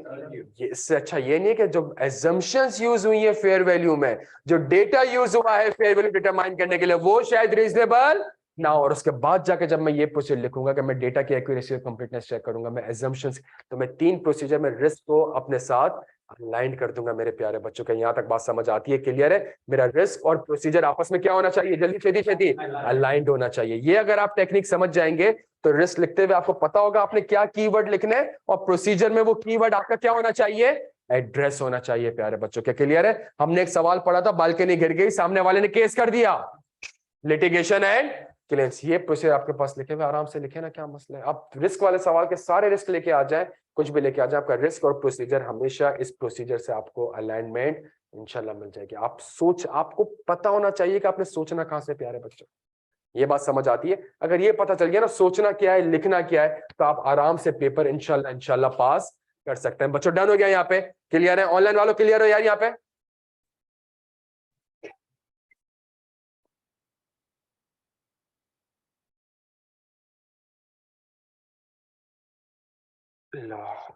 इससे अच्छा ये नहीं है कि जो एजम्पशंस यूज हुई है फेयर वैल्यू में, जो डेटा यूज हुआ है फेयर वैल्यू डिटरमाइन करने के लिए वो शायद रीजनेबल ना, और उसके बाद जाके जब मैं ये प्रोसीजर लिखूंगा कि मैं डेटा की एक्यूरेसी और कंप्लीटनेस चेक करूंगा, मैं एजम्पशंस, तो मैं 3 प्रोसीजर में रिस्क को अपने साथ अलाइन कर दूंगा। मेरे प्यारे बच्चों का यहां तक बात समझ आती है, क्लियर है? मेरा रिस्क और प्रोसीजर आपस में क्या होना चाहिए, जल्दी छेती छेती अलाइंड होना चाहिए। ये अगर आप टेक्निक समझ जाएंगे तो रिस्क लिखते हुए आपको पता होगा आपने क्या कीवर्ड लिखना है, और प्रोसीजर में वो कीवर्ड आपका क्या होना चाहिए, एड्रेस होना चाहिए। प्यारे बच्चों, क्या क्लियर है? हमने एक सवाल पढ़ा था, बालकनी गिर गई, सामने वाले ने केस कर दिया, लिटिगेशन एंड क्लेम्स। ये प्रोसीजर आपके पास लिखे हुए, आराम से लिखे ना, क्या मसला है? आप रिस्क वाले सवाल के सारे रिस्क लेके आ जाए, कुछ भी लेके आ जाए, आपका रिस्क और प्रोसीजर हमेशा इस प्रोसीजर से आपको अलाइनमेंट इंशाल्लाह मिल जाएगी। आपको पता होना चाहिए कि आपने सोचना कहां से। प्यारे बच्चों, ये बात समझ आती है? अगर ये पता चल गया ना सोचना क्या है, लिखना क्या है, तो आप आराम से पेपर इंशाल्लाह पास कर सकते हैं। बच्चों डन हो गया? यहाँ पे क्लियर है? ऑनलाइन वालों क्लियर हो यार यहाँ पे? अल्लाह,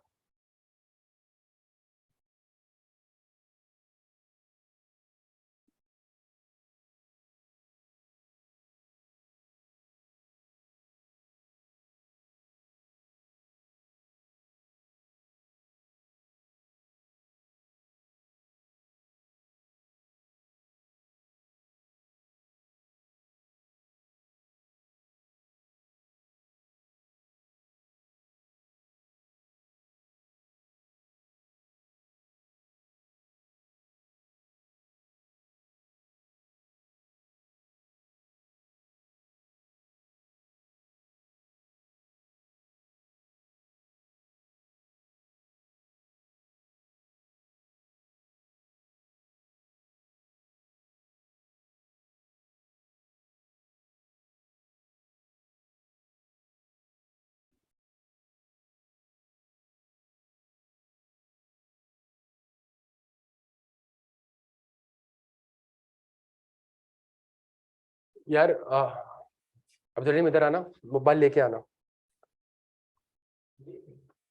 यार अब जल्दी इधर आना, मोबाइल लेके आना,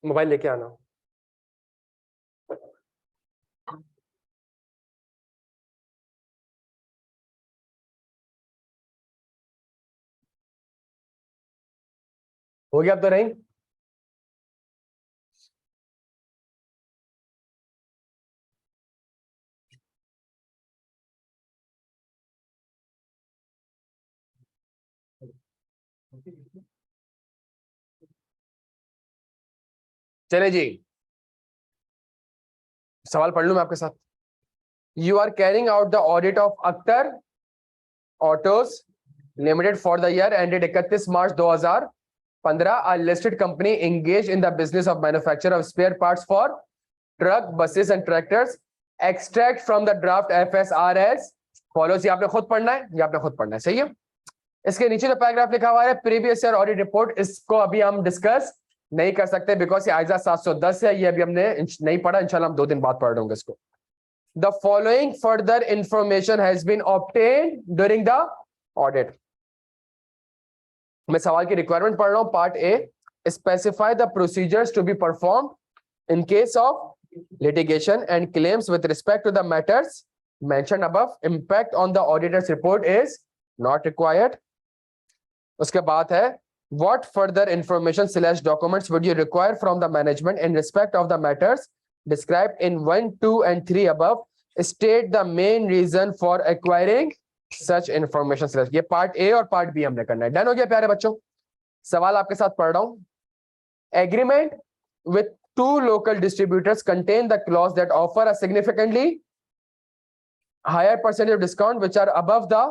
मोबाइल लेके आना। हो गया अब तो नहीं? चले जी, सवाल पढ़ लूं मैं आपके साथ। You are carrying out the audit of Akhtar autos limited for the year ended 31 March 2015। A listed company engaged in the business of manufacture of spare parts for truck, buses and tractors. Extract from the draft FSRS follows। ये आपने खुद पढ़ना है, ये आपने खुद पढ़ना है, सही है? इसके नीचे जो पैराग्राफ लिखा हुआ है प्रीवियस ईयर ऑडिट रिपोर्ट, इसको अभी हम डिस्कस नहीं कर सकते बिकॉज ये आइजा 710 है, ये अभी हमने नहीं पढ़ा, इंशाल्लाह हम 2 दिन बाद पढ़ रहे इसको। The following further information has been obtained during the audit। मैं सवाल की रिक्वायरमेंट पढ़ रहा हूं, part A. Specify the procedures to be performed in case of litigation and claims with respect to the matters mentioned above. Impact on the auditor's report is not required. उसके बाद है what further information / documents would you require from the management in respect of the matters described in 1, 2 and 3 above। state the main reason for acquiring such information / ये part A और part B हमने करना है। Done हो गया प्यारे बच्चों? सवाल आपके साथ पढ़ रहा हूं। Agreement with 2 local distributors contain the clause that offer a significantly higher percentage of discount which are above the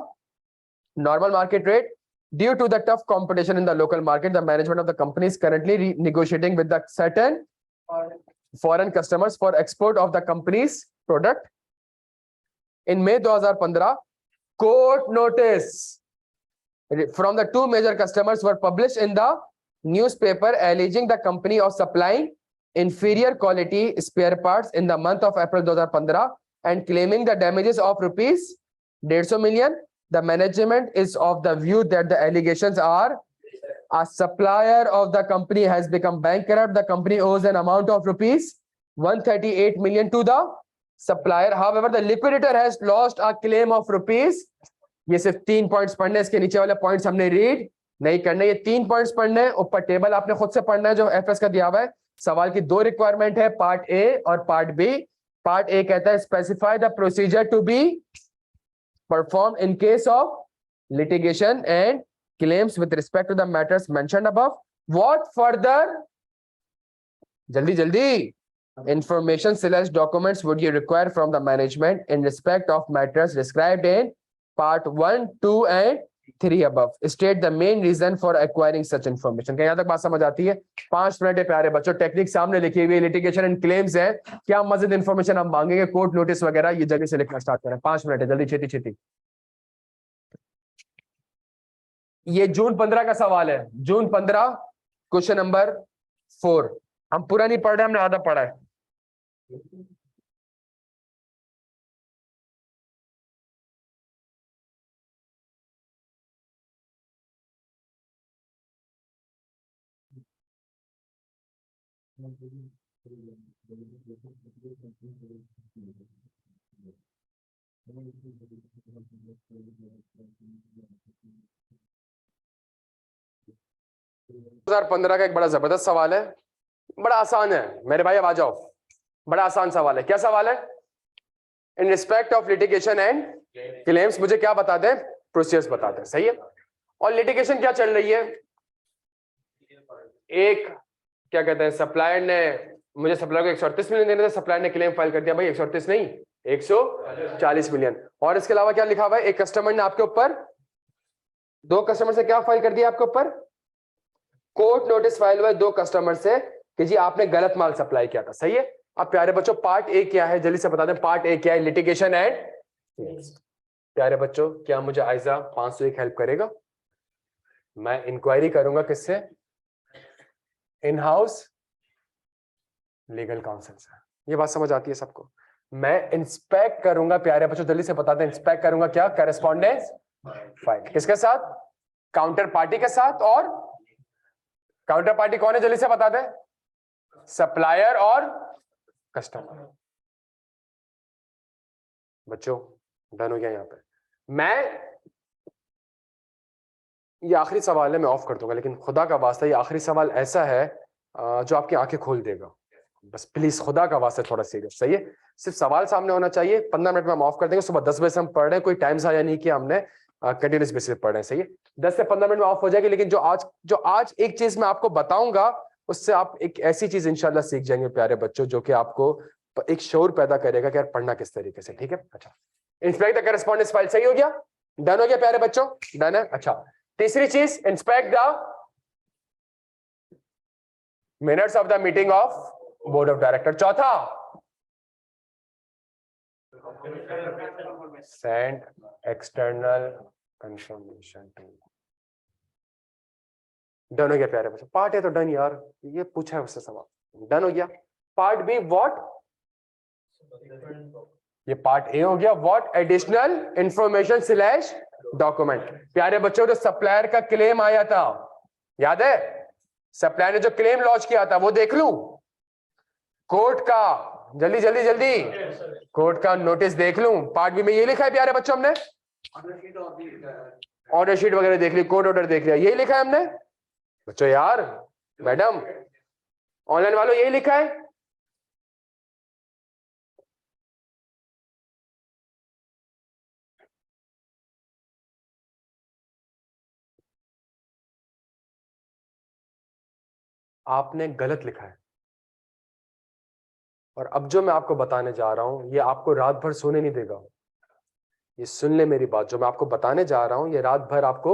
normal market rate। Due to the tough competition in the local market, the management of the company is currently negotiating with the certain foreign customers for export of the company's product। In May 2015, court notice from the 2 major customers were published in the newspaper alleging the company of supplying inferior quality spare parts in the month of April 2015 and claiming the damages of rupees 150 million। The management is of the view that the allegations are A supplier of the company has become bankrupt. The company owes an amount of rupees 138 million to the supplier. However, the liquidator has lost a claim of rupees. ये सिर्फ 3 points पढ़ने हैं, इसके नीचे वाले points हमने read नहीं करने, ये 3 पॉइंट्स पढ़ने हैं, ऊपर टेबल आपने खुद से पढ़ना है जो एफएस का दिया हुआ है। सवाल की 2 रिक्वायरमेंट है, पार्ट ए और पार्ट बी। पार्ट ए कहता है specify the procedure to be perform in case of litigation and claims with respect to the matters mentioned above. What further jaldi information / documents would you require from the management in respect of matters described in part 1, 2 and 3 above? State the main reason for acquiring such information. क्या यहाँ तक बात समझ आती है? 5 minute है प्यारे बच्चों, टेक्निक सामने लिखी हुई है, लिटिगेशन एंड क्लेम्स है, क्या मजीद इंफॉर्मेशन हम मांगेंगे, कोर्ट नोटिस वगैरह, ये जल्दी से लिखना स्टार्ट करें। 5 मिनट है, जल्दी छेती। ये जून 15 का सवाल है, जून 15 क्वेश्चन नंबर 4। हम पूरा नहीं पढ़ रहे, हमने आधा पढ़ा है। हजार 15 का एक बड़ा जबरदस्त सवाल है, बड़ा आसान है मेरे भाई, अब आ जाओ। बड़ा आसान सवाल है। क्या सवाल है? In respect of litigation and claims, मुझे क्या बता दें? प्रोसीजर्स बता दें। सही है। और लिटिगेशन क्या चल रही है? एक क्या कहते हैं, सप्लायर ने, मुझे सप्लायर को 138 मिलियन देने थे, सप्लायर ने क्लेम फाइल कर दिया भाई 138 नहीं 140 मिलियन। और इसके अलावा क्या लिखा हुआ है? एक कस्टमर ने आपके ऊपर, 2 कस्टमर से क्या फाइल कर दिया आपके ऊपर? कोर्ट नोटिस फाइल हुआ 2 कस्टमर से कि जी आपने गलत माल सप्लाई किया था। सही है। अब प्यारे बच्चों पार्ट ए क्या है, जल्दी से बता दें। पार्ट ए क्या है? Litigation and. प्यारे बच्चों क्या मुझे आयजा 501 हेल्प करेगा? मैं इंक्वायरी करूंगा किससे? इन हाउस लीगल काउंसिल से। ये बात समझ आती है सबको? मैं इंस्पेक्ट करूंगा प्यारे बच्चों, जल्दी से बता दें, इंस्पेक्ट करूंगा क्या? Correspondence file. किसके साथ? काउंटर पार्टी के साथ। और काउंटर पार्टी कौन है, जल्दी से बता दें? सप्लायर और कस्टमर। बच्चों डन हो गया यहाँ पे? मैं, ये आखिरी सवाल है, मैं ऑफ कर दूंगा, लेकिन खुदा का वास्ता ये आखिरी सवाल ऐसा है जो आपकी आंखें खोल देगा। बस प्लीज खुदा का वास्ता थोड़ा सीरियस। सही है। सिर्फ सवाल सामने होना चाहिए। 15 मिनट में हम ऑफ कर देंगे। सुबह 10 बजे से हम पढ़ रहे हैं, कोई टाइम ज़ाया नहीं किया हमने, कंटिन्यूस बेसिस पे पढ़ रहे हैं। सही है। 10 से 15 मिनट में ऑफ हो जाएगी। लेकिन जो आज एक चीज मैं आपको बताऊंगा, उससे आप एक ऐसी चीज इंशाल्लाह सीख जाएंगे प्यारे बच्चों, जो कि आपको एक शौर पैदा करेगा कि यार पढ़ना किस तरीके से। ठीक है। अच्छा, इंस्पेक्ट द करेस्पॉन्डेंस फाइल। सही हो गया? डन हो गया प्यारे बच्चों? डन है। अच्छा, तीसरी चीज, inspect the minutes of the meeting of board of director. चौथा, send external confirmation to. Done हो गया प्यारे बच्चों? पार्ट ए तो डन यार, ये पूछा है उससे सवाल, डन हो गया। Part be what? ये पार्ट ए हो गया। What additional information slash document. प्यारे बच्चों जो सप्लायर का क्लेम आया था, याद है? सप्लायर ने जो क्लेम लॉन्च किया था वो देख लूं? कोर्ट का, जल्दी जल्दी जल्दी, कोर्ट का नोटिस देख लूं? पार्ट बी में ये लिखा है प्यारे बच्चों, हमने ऑर्डर शीट वगैरह देख ली, कोर्ट ऑर्डर देख लिया, यही लिखा है हमने बच्चों। यार मैडम, ऑनलाइन वालों यही लिखा है? आपने गलत लिखा है। और अब जो मैं आपको बताने जा रहा हूं, ये आपको रात भर सोने नहीं देगा। ये सुन ले मेरी बात, जो मैं आपको बताने जा रहा हूं, ये रात भर आपको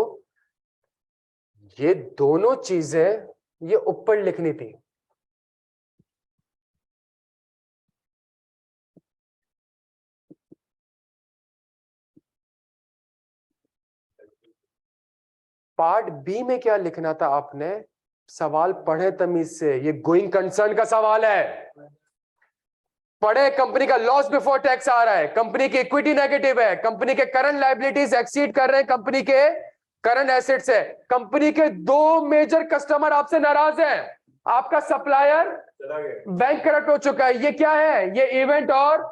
ये दोनों चीजें ये ऊपर लिखनी थी। पार्ट बी में क्या लिखना था आपने? सवाल पढ़े तमीज से, ये गोइंग कंसर्न का सवाल है। पढ़े, कंपनी का लॉस बिफोर टैक्स आ रहा है, कंपनी की इक्विटी नेगेटिव है, कंपनी के करंट लायबिलिटीज एक्सीड कर रहे हैं कंपनी के करंट एसेट्स है। कंपनी के 2 मेजर कस्टमर आपसे नाराज हैं, आपका सप्लायर चला गया। बैंक करप्ट हो चुका है। ये क्या है? ये इवेंट और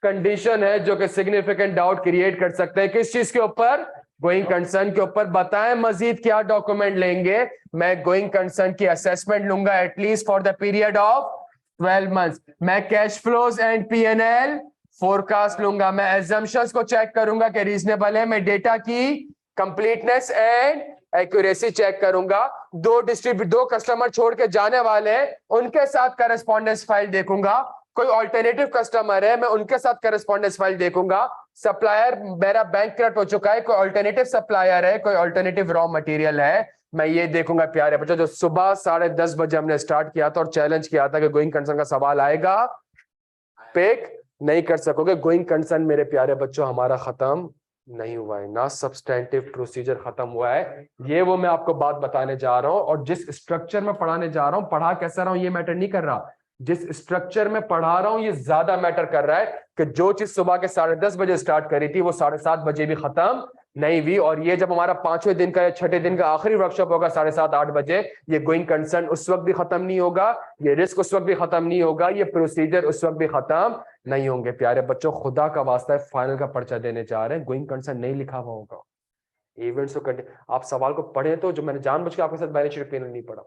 कंडीशन है जो कि सिग्निफिकेंट डाउट क्रिएट कर सकते हैं। किस चीज के ऊपर? गोइंग कंसर्न के ऊपर। बताएं मजीद क्या डॉक्यूमेंट लेंगे? मैं गोइंग कंसर्न की असेसमेंट लूंगा at least for the period of 12 months. मैं cash flows and PNL forecast लूंगा। मैं एजम्पशंस को चेक करूंगा कि रीजनेबल है। मैं डेटा की कंप्लीटनेस एंड एक्यूरेसी चेक करूंगा। 2 कस्टमर छोड़ के जाने वाले हैं, उनके साथ करस्पॉन्डेंस फाइल देखूंगा। कोई ऑल्टरनेटिव कस्टमर है, मैं उनके साथ करस्पॉन्डेंस फाइल देखूंगा। सप्लायर मेरा बैंक करप्ट हो चुका है, कोई ऑल्टरनेटिव सप्लायर है, कोई ऑल्टरनेटिव रॉ मटेरियल है, मैं ये देखूंगा। प्यारे बच्चों, जो सुबह 10:30 बजे हमने स्टार्ट किया था और चैलेंज किया था कि गोइंग कंसर्न का सवाल आएगा, पिक नहीं कर सकोगे। गोइंग कंसर्न मेरे प्यारे बच्चों हमारा खत्म नहीं हुआ है ना, सब्सटेंटिव प्रोसीजर खत्म हुआ है। ये वो मैं आपको बात बताने जा रहा हूं, और जिस स्ट्रक्चर में पढ़ाने जा रहा हूं, पढ़ा कैसा रहा हूं ये मैटर नहीं कर रहा। जिस स्ट्रक्चर में पढ़ा रहा हूं ये ज्यादा मैटर कर रहा है कि जो चीज सुबह के 10:30 बजे स्टार्ट करी थी वो 7:30 बजे भी खत्म नहीं हुई। और ये जब हमारा 5वें दिन का या 6ठे दिन का आखिरी वर्कशॉप होगा 7:30-8 बजे, ये गोइंग कंसर्न उस वक्त भी खत्म नहीं होगा, ये रिस्क उस वक्त भी खत्म नहीं होगा, ये प्रोसीजर उस वक्त भी खत्म नहीं होंगे। प्यारे बच्चों, खुदा का वास्ता है, फाइनल का पर्चा देने जा रहे हैं, गोइंग कंसर्न नहीं लिखा हुआ होगा। इवेंट्स को आप सवाल को पढ़े तो, जो मैंने जानबूझ के आपके साथ बैलेंस शीट पेन नहीं पढ़ा,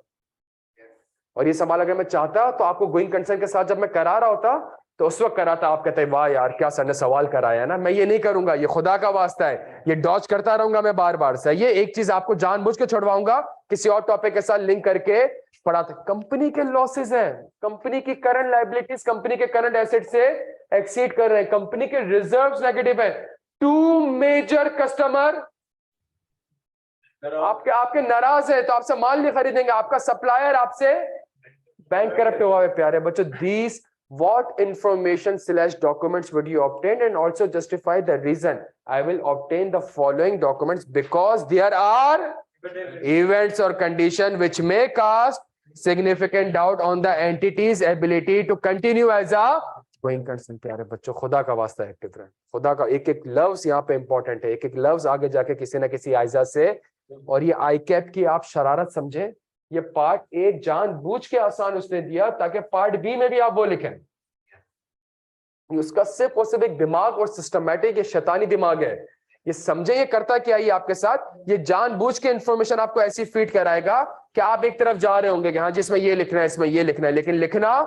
और ये सवाल अगर मैं चाहता तो आपको गोइंग कंसर्न के साथ जब मैं करा रहा होता तो उस वक्त करा था, आप कहते वाह यार क्या सर ने सवाल कराया ना। मैं ये नहीं करूंगा, ये खुदा का वास्ता है, ये डॉज करता रहूंगा मैं बार बार से। ये एक चीज आपको जानबूझ के छुड़वाऊंगा, किसी और टॉपिक के साथ लिंक करके पढ़ाते। कंपनी के लॉसेस हैं, कंपनी की करंट लायबिलिटीज कंपनी के करंट एसेट से एक्सीड कर रहे हैं, कंपनी के रिजर्व्स नेगेटिव है। 2 मेजर कस्टमर आपके नाराज है तो आपसे माल नहीं खरीदेंगे, आपका सप्लायर आपसे बैंक करप्ट हुआ है। प्यारे बच्चों, these what information / documents would you obtain, and also justify the reason I will obtain the following documents, because there are events or condition which may cast significant doubt on the entity's ability to continue as a going concern। प्यारे बच्चों, खुदा का वास्ता active रहे। खुदा का एक एक लफ्ज यहाँ पे इंपॉर्टेंट है, एक एक लफ्ज आगे जाके किसी ना किसी आइजा से, और ये आई कैप की आप शरारत समझे। ये पार्ट ए जानबूझ के आसान उसने दिया ताकि पार्ट बी में भी आप वो लिखें। उसका सिर्फ और सिर्फ एक दिमाग और सिस्टमैटिक, ये शैतानी दिमाग है। ये समझे ये करता क्या है आपके साथ, ये जानबूझ के इंफॉर्मेशन आपको ऐसी फीड कराएगा कि आप एक तरफ जा रहे होंगे कि हाँ जिसमें ये लिखना है, इसमें ये लिखना है, लेकिन लिखना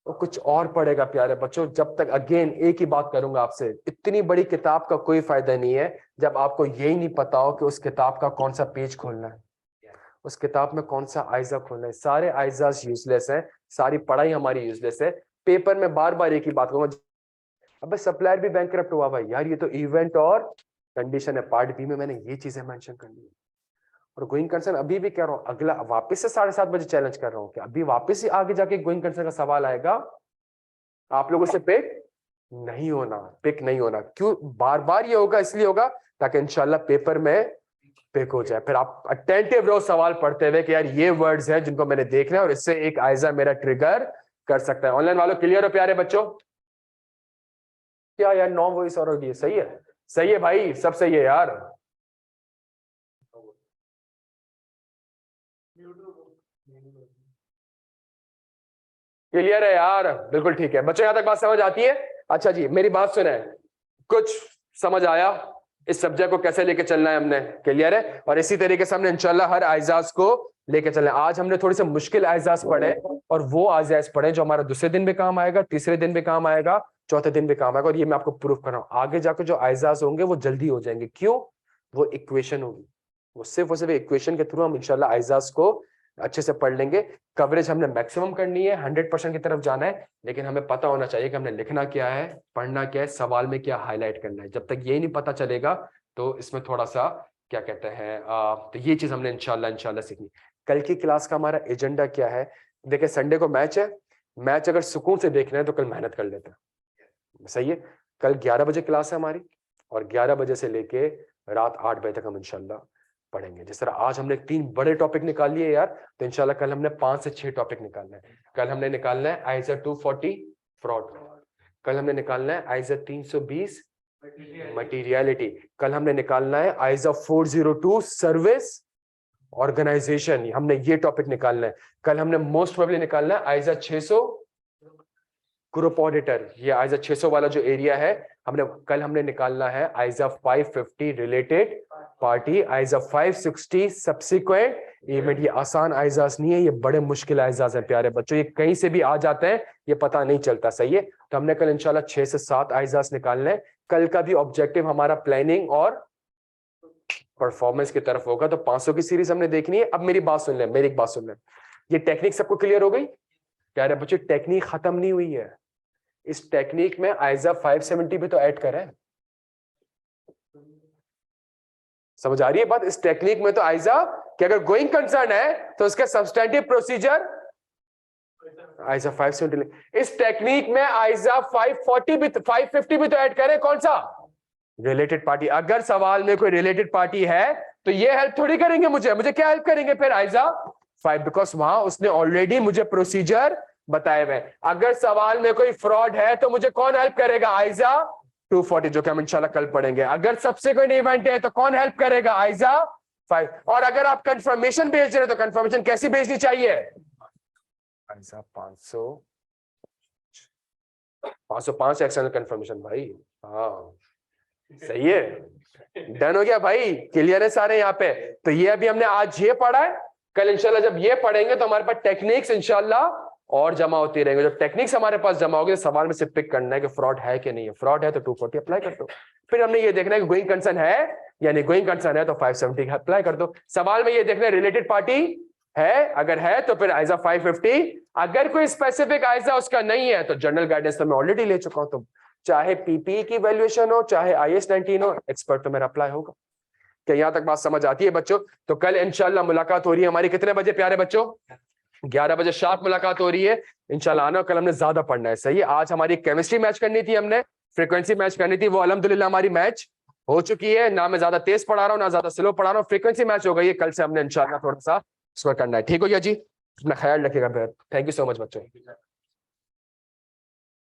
तो कुछ और पड़ेगा। प्यारे बच्चों, जब तक, अगेन एक ही बात करूंगा आपसे, इतनी बड़ी किताब का कोई फायदा नहीं है जब आपको यही नहीं पता हो कि उस किताब का कौन सा पेज खोलना है, उस किताब में कौन सा आइजा खोलना है। सारे आइजाज यूजलेस हैं, सारी पढ़ाई हमारी यूजलेस है। पेपर में बार बार एक ही बात कहूंगा, अबे सप्लायर भी बैंक करप्ट हुआ भाई यार, ये तो इवेंट और कंडीशन है। पार्ट बी में मैंने ये चीजें मेंशन करनी है। और गोइंग कंसर्न अभी भी कह रहा हूं, अगला वापस से 7:30 बजे चैलेंज कर रहा हूं कि अभी वापस ही आगे जाके गोइंग कंसर्न का सवाल आएगा, आप लोगों से पिक नहीं होना। क्यों बार बार ये होगा? इसलिए होगा ताकि इंशाल्लाह पेपर में पिक हो जाए। फिर आप अटेंटिव रहो सवाल पढ़ते हुए कि यार ये वर्ड्स हैं जिनको मैंने देखना है और इससे एक आइजा मेरा ट्रिगर कर सकता है। ऑनलाइन वालों क्लियर हो प्यारे बच्चों? क्या यार 9 वॉइस और ये सही है? सही है भाई, सब सही है यार। क्लियर है यार? बिल्कुल ठीक है बच्चों, यहां तक बात समझ आती है? अच्छा जी, मेरी बात सुने, कुछ समझ आया इस सब्जेक्ट को कैसे लेके चलना है? हमने क्लियर है, और इसी तरीके से हमने इंशाल्लाह हर आइजाज को लेके चलना है। आज हमने थोड़ी सी मुश्किल आइजाज पढ़े, और वो आइजाज पढ़े जो हमारा दूसरे दिन भी काम आएगा, तीसरे दिन भी काम आएगा, चौथे दिन भी काम आएगा। और ये मैं आपको प्रूफ कर रहा हूँ, आगे जाकर जो आइजाज होंगे वो जल्दी हो जाएंगे। क्यों? वो इक्वेशन होगी, वो सिर्फ इक्वेशन के थ्रू हम इंशाल्लाह आइजाज को अच्छे से पढ़ लेंगे। कवरेज हमने मैक्सिमम करनी है, 100% की तरफ जाना है, लेकिन हमें पता होना चाहिए कि हमने लिखना क्या है, पढ़ना क्या है, सवाल में क्या हाईलाइट करना है। जब तक ये नहीं पता चलेगा तो इसमें थोड़ा सा क्या कहते हैं, तो ये चीज हमने इंशाल्लाह सीखनी। कल की क्लास का हमारा एजेंडा क्या है? देखिए, संडे को मैच है, मैच अगर सुकून से देखना है तो कल मेहनत कर लेते हैं, सही है। कल 11 बजे क्लास है हमारी, और 11 बजे से लेके रात 8 बजे तक हम इंशाल्लाह पढ़ेंगे। जिस तरह आज हमने 3 बड़े टॉपिक निकाल लिए यार, तो इंशाल्लाह कल हमने 5 से 6 टॉपिक निकालना है। कल हमने निकालना है आइजा 240 फ्रॉड, कल हमने निकालना है आइजा 320 मटीरियलिटी। कल हमने निकालना है आइजा 402 सर्विस ऑर्गेनाइजेशन, हमने ये टॉपिक निकालना है। कल हमने मोस्ट प्रोबेबली निकालना है आइजा 600 ग्रुप ऑडिटर, ये आइजा 600 वाला जो एरिया है हमने निकालना है आइजा 550 रिलेटेड पार्टी, आइजा 560 सब्सिक्वेंट इवेंट। ये आसान आइजाज नहीं है, ये बड़े मुश्किल आइजाज हैं प्यारे बच्चों, ये कहीं से भी आ जाते हैं, ये पता नहीं चलता। सही है, तो हमने कल इंशाल्लाह 6 से 7 आइजाज निकालने हैं। कल का भी ऑब्जेक्टिव हमारा प्लानिंग और परफॉर्मेंस की तरफ होगा। तो 500 की सीरीज हमने देखनी है। अब मेरी बात सुन ले, मेरी एक बात सुन ले, ये टेक्निक सबको क्लियर हो गई प्यारे बच्चों? टेक्निक खत्म नहीं हुई है, इस टेक्निक में आइजा 570 भी तो ऐड करें। समझ आ रही है बात? इस टेक्निक में तो आइजा कि अगर गोइंग कंसर्न है तो उसका सब्सटेंटिव प्रोसीजर आइजा 570, इस टेक्निक में आइजा 540 भी 550 भी तो ऐड करें। कौन सा? Related party. अगर सवाल में कोई रिलेटेड पार्टी है तो ये हेल्प थोड़ी करेंगे मुझे क्या हेल्प करेंगे फिर? आइजा 5, बिकॉज वहां उसने ऑलरेडी मुझे प्रोसीजर बताए हुए। अगर सवाल में कोई फ्रॉड है तो मुझे कौन हेल्प करेगा? आइजा 240, जो कि हम इंशाल्लाह कल पढ़ेंगे। अगर सबसे कोई इवेंट है तो कौन हेल्प करेगा? आइजा 5। और अगर आप कंफर्मेशन भेज रहे हैं तो कंफर्मेशन कैसी भेजनी चाहिए? आइजा 505 एक्सटर्नल कंफर्मेशन भाई। हाँ सही है, डन हो गया भाई, क्लियर है सारे यहाँ पे? तो ये अभी हमने आज ये पढ़ा है, कल इंशाल्लाह जब ये पढ़ेंगे तो हमारे पास टेक्निक्स इंशाल्लाह और जमा होती रहेंगे। जब टेक्निक्स हमारे पास जमा होगी तो सवाल में से पिक करना है कि फ्रॉड है कि नहीं है। फ्रॉड है तो 240 अप्लाई कर दो। फिर हमने ये देखना है कि गोइंग कंसर्न है या नहीं, गोइंग कंसर्न है तो 570 अप्लाई कर दो। सवाल में ये देखना है रिलेटेड पार्टी है, अगर है तो फिर आइजा 550। अगर कोई स्पेसिफिक आइजा उसका नहीं है तो जनरल गाइडेंस तो मैं ऑलरेडी ले चुका हूं, तो चाहे पीपीई की वैल्यूएशन हो चाहे IAS 19 हो, एक्सपर्ट तो मेरा अप्लाई होगा। क्या यहां तक बात समझ आती है बच्चों? तो कल इंशाल्लाह मुलाकात हो रही है हमारी कितने बजे प्यारे बच्चों? 11 बजे शार्प मुलाकात हो रही है इंशाल्लाह। आना, कल हमने ज्यादा पढ़ना है। सही है, आज हमारी केमिस्ट्री मैच करनी थी, हमने फ्रीक्वेंसी मैच करनी थी, वो अल्हम्दुलिल्लाह हमारी मैच हो चुकी है। ना मैं ज्यादा तेज पढ़ा रहा हूँ ना ज्यादा स्लो पढ़ा रहा हूँ, फ्रीक्वेंसी मैच हो गई है। कल से हमने इंशाल्लाह थोड़ा सा स्कोर करना है। ठीक हो गया जी? अपना ख्याल रखिएगा। थैंक यू सो मच बच्चों।